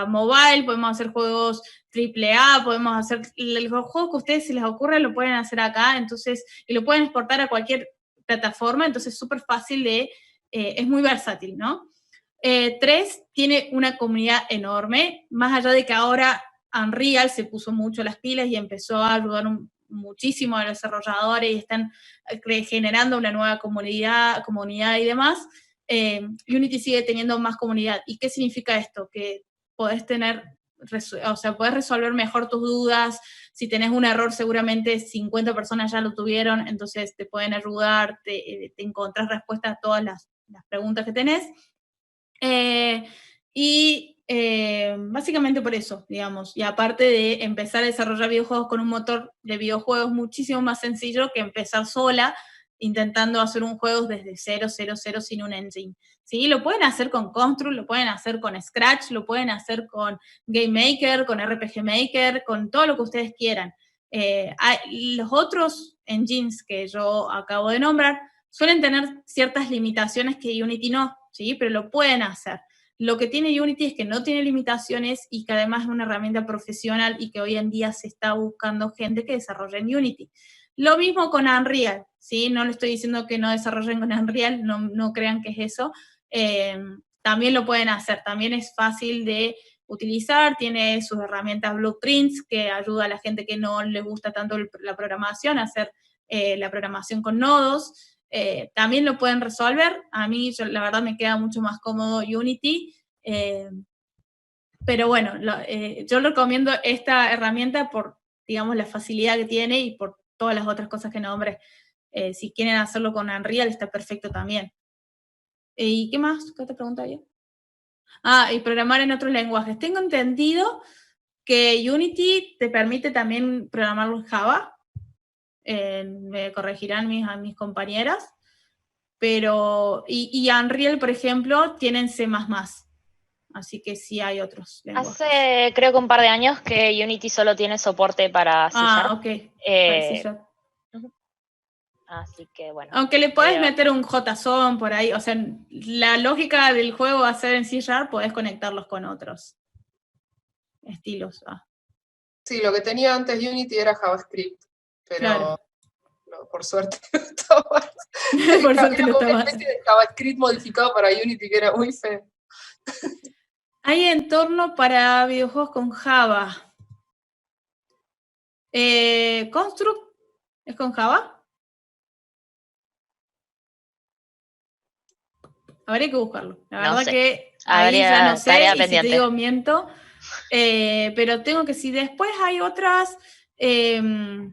mobile, podemos hacer juegos AAA, podemos hacer el juego que a ustedes se les ocurra, lo pueden hacer acá, entonces, y lo pueden exportar a cualquier plataforma, entonces es súper fácil es muy versátil, ¿no? Tres, tiene una comunidad enorme, más allá de que ahora Unreal se puso mucho las pilas y empezó a ayudar muchísimo a los desarrolladores y están generando una nueva comunidad y demás. Unity sigue teniendo más comunidad. ¿Y qué significa esto? Que podés podés resolver mejor tus dudas. Si tenés un error, seguramente 50 personas ya lo tuvieron, entonces te pueden ayudar, te encontrás respuestas a todas las preguntas que tenés. Básicamente por eso, digamos, y aparte de empezar a desarrollar videojuegos con un motor de videojuegos muchísimo más sencillo que empezar sola intentando hacer un juego desde 0, 0, 0 sin un engine. ¿Sí? Lo pueden hacer con Construct, lo pueden hacer con Scratch, lo pueden hacer con Game Maker, con RPG Maker, con todo lo que ustedes quieran. Los otros engines que yo acabo de nombrar suelen tener ciertas limitaciones que Unity no, ¿sí? Pero lo pueden hacer. Lo que tiene Unity es que no tiene limitaciones y que además es una herramienta profesional y que hoy en día se está buscando gente que desarrolle en Unity. Lo mismo con Unreal, ¿sí? No le estoy diciendo que no desarrollen con Unreal, no crean que es eso. También lo pueden hacer, también es fácil de utilizar, tiene sus herramientas Blueprints que ayuda a la gente que no le gusta tanto la programación a hacer la programación con nodos. También lo pueden resolver. A mí, la verdad, me queda mucho más cómodo Unity. Pero bueno, yo recomiendo esta herramienta por, digamos, la facilidad que tiene y por todas las otras cosas que nombré. Si quieren hacerlo con Unreal, está perfecto también. ¿Y qué más? ¿Qué te pregunta yo? Y programar en otros lenguajes. Tengo entendido que Unity te permite también programarlo en Java. Me corregirán mis compañeras. Pero, y Unreal, por ejemplo, tienen C++. Así que sí hay otros lenguajes. Hace, creo que un par de años que Unity solo tiene soporte para C#. Ok. Para C#. Así que bueno. Aunque le podés meter un JSON por ahí, o sea, la lógica del juego va a ser en C#, podés conectarlos con otros estilos. Sí, lo que tenía antes Unity era JavaScript, pero claro. no, por suerte no estaba. Por suerte no estaba. Una especie de JavaScript modificado para Unity que era muy feo. Hay entorno para videojuegos con Java. ¿Construct es con Java? Habría que buscarlo. La verdad que ahí ya no sé, y si te digo miento. Pero tengo que, si después hay otras, no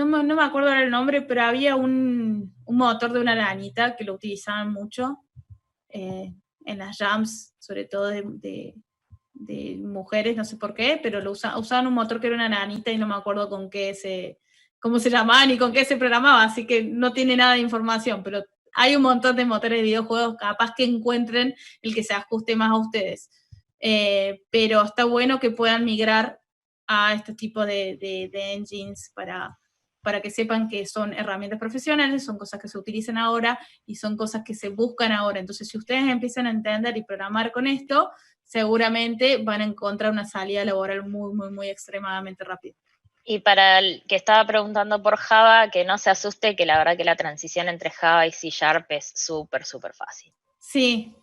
me acuerdo ahora el nombre, pero había un motor de una aranita que lo utilizaban mucho en las jams, sobre todo de mujeres, no sé por qué, pero usaban un motor que era una aranita y no me acuerdo cómo se llamaba ni con qué se programaba, así que no tiene nada de información, pero hay un montón de motores de videojuegos, capaz que encuentren el que se ajuste más a ustedes. Pero está bueno que puedan migrar a este tipo de engines para que sepan que son herramientas profesionales, son cosas que se utilizan ahora y son cosas que se buscan ahora. Entonces, si ustedes empiezan a entender y programar con esto, seguramente van a encontrar una salida laboral muy, muy, muy extremadamente rápida. Y para el que estaba preguntando por Java, que no se asuste, que la verdad que la transición entre Java y C# es súper, súper fácil. Sí.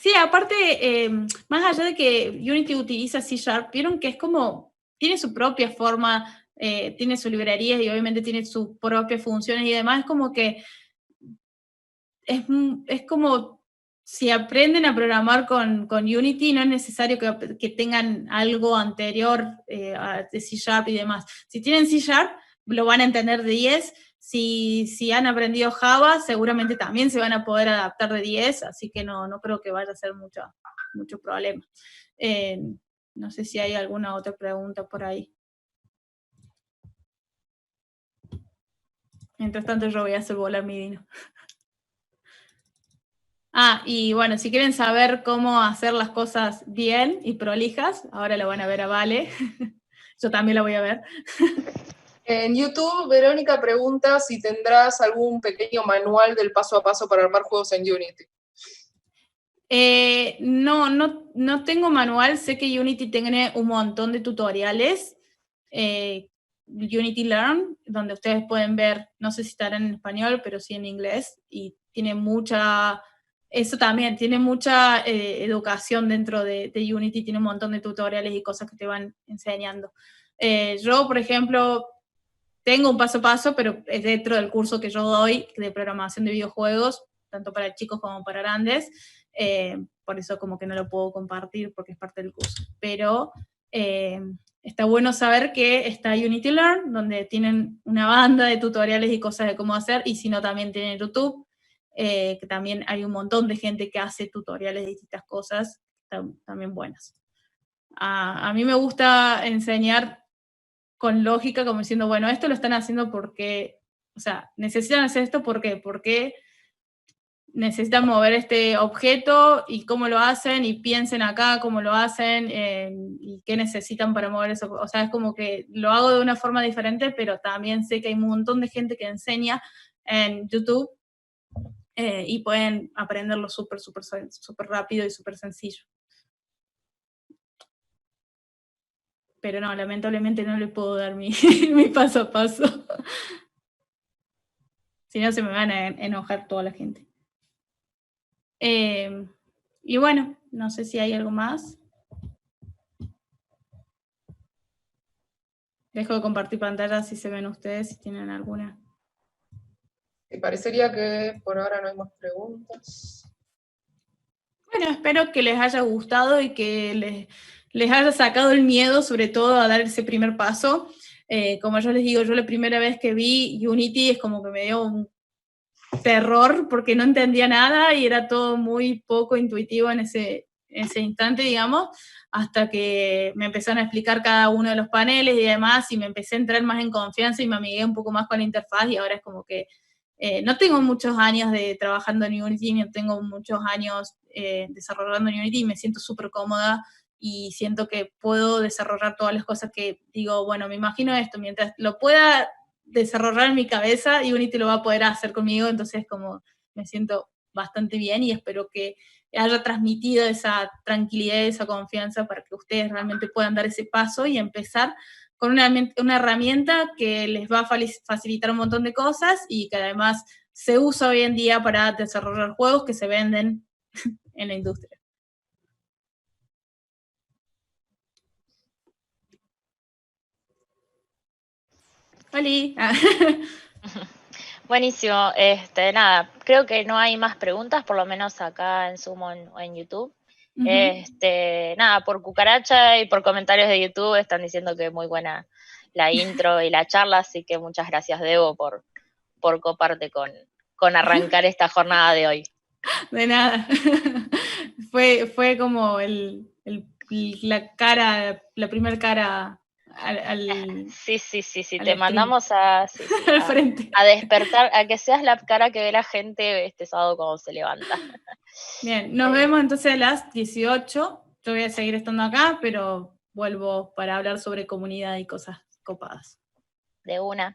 Sí, aparte, más allá de que Unity utiliza C#, vieron que es como, tiene su propia forma, tiene sus librerías y obviamente tiene sus propias funciones y demás, es como que es como si aprenden a programar con Unity, no es necesario que tengan algo anterior de C# y demás. Si tienen C#, lo van a entender de 10. Si han aprendido Java, seguramente también se van a poder adaptar de 10, así que no creo que vaya a ser mucho problema. No sé si hay alguna otra pregunta por ahí. Mientras tanto yo voy a hacer volar mi Dino. Y bueno, si quieren saber cómo hacer las cosas bien y prolijas, ahora lo van a ver a Vale. Yo también la voy a ver. En YouTube, Verónica pregunta si tendrás algún pequeño manual del paso a paso para armar juegos en Unity. No tengo manual. Sé que Unity tiene un montón de tutoriales. Unity Learn, donde ustedes pueden ver, no sé si estará en español, pero sí en inglés. Y tiene eso también, tiene mucha educación dentro de Unity, tiene un montón de tutoriales y cosas que te van enseñando. Yo, por ejemplo, tengo un paso a paso, pero es dentro del curso que yo doy de programación de videojuegos, tanto para chicos como para grandes, por eso como que no lo puedo compartir porque es parte del curso. Pero está bueno saber que está Unity Learn, donde tienen una banda de tutoriales y cosas de cómo hacer, y si no también tienen YouTube, que también hay un montón de gente que hace tutoriales de distintas cosas, también buenas. A mí me gusta enseñar con lógica, como diciendo, bueno, esto lo están haciendo porque, o sea, necesitan hacer esto porque necesitan mover este objeto y cómo lo hacen, y piensen acá cómo lo hacen y qué necesitan para mover eso. O sea, es como que lo hago de una forma diferente, pero también sé que hay un montón de gente que enseña en YouTube y pueden aprenderlo súper rápido y súper sencillo. Pero no, lamentablemente no le puedo dar mi paso a paso. Si no, se me van a enojar toda la gente. Y bueno, no sé si hay algo más. Dejo de compartir pantalla si se ven ustedes, si tienen alguna. Me parecería que por ahora no hay más preguntas. Bueno, espero que les haya gustado y que les haya sacado el miedo, sobre todo, a dar ese primer paso. Como yo les digo, yo la primera vez que vi Unity es como que me dio un terror porque no entendía nada y era todo muy poco intuitivo en ese instante, digamos, hasta que me empezaron a explicar cada uno de los paneles y demás, y me empecé a entrar más en confianza y me amigué un poco más con la interfaz, y ahora es como que no tengo muchos años de trabajando en Unity, no tengo muchos años desarrollando en Unity, y me siento súper cómoda y siento que puedo desarrollar todas las cosas que digo, bueno, me imagino esto, mientras lo pueda desarrollar en mi cabeza, Unity lo va a poder hacer conmigo, entonces como me siento bastante bien y espero que haya transmitido esa tranquilidad y esa confianza para que ustedes realmente puedan dar ese paso y empezar con una herramienta que les va a facilitar un montón de cosas y que además se usa hoy en día para desarrollar juegos que se venden en la industria. ¡Holi! Buenísimo, nada, creo que no hay más preguntas, por lo menos acá en Zoom o en YouTube. Nada, por cucaracha y por comentarios de YouTube están diciendo que muy buena la intro y la charla, así que muchas gracias, Debo, por coparte con arrancar esta jornada de hoy. De nada. Fue como la primera cara al Sí, al te mandamos al frente. a despertar, a que seas la cara que ve la gente este sábado cuando se levanta. Bien, nos vemos entonces a las 18. Yo voy a seguir estando acá, pero vuelvo para hablar sobre comunidad y cosas copadas. De una.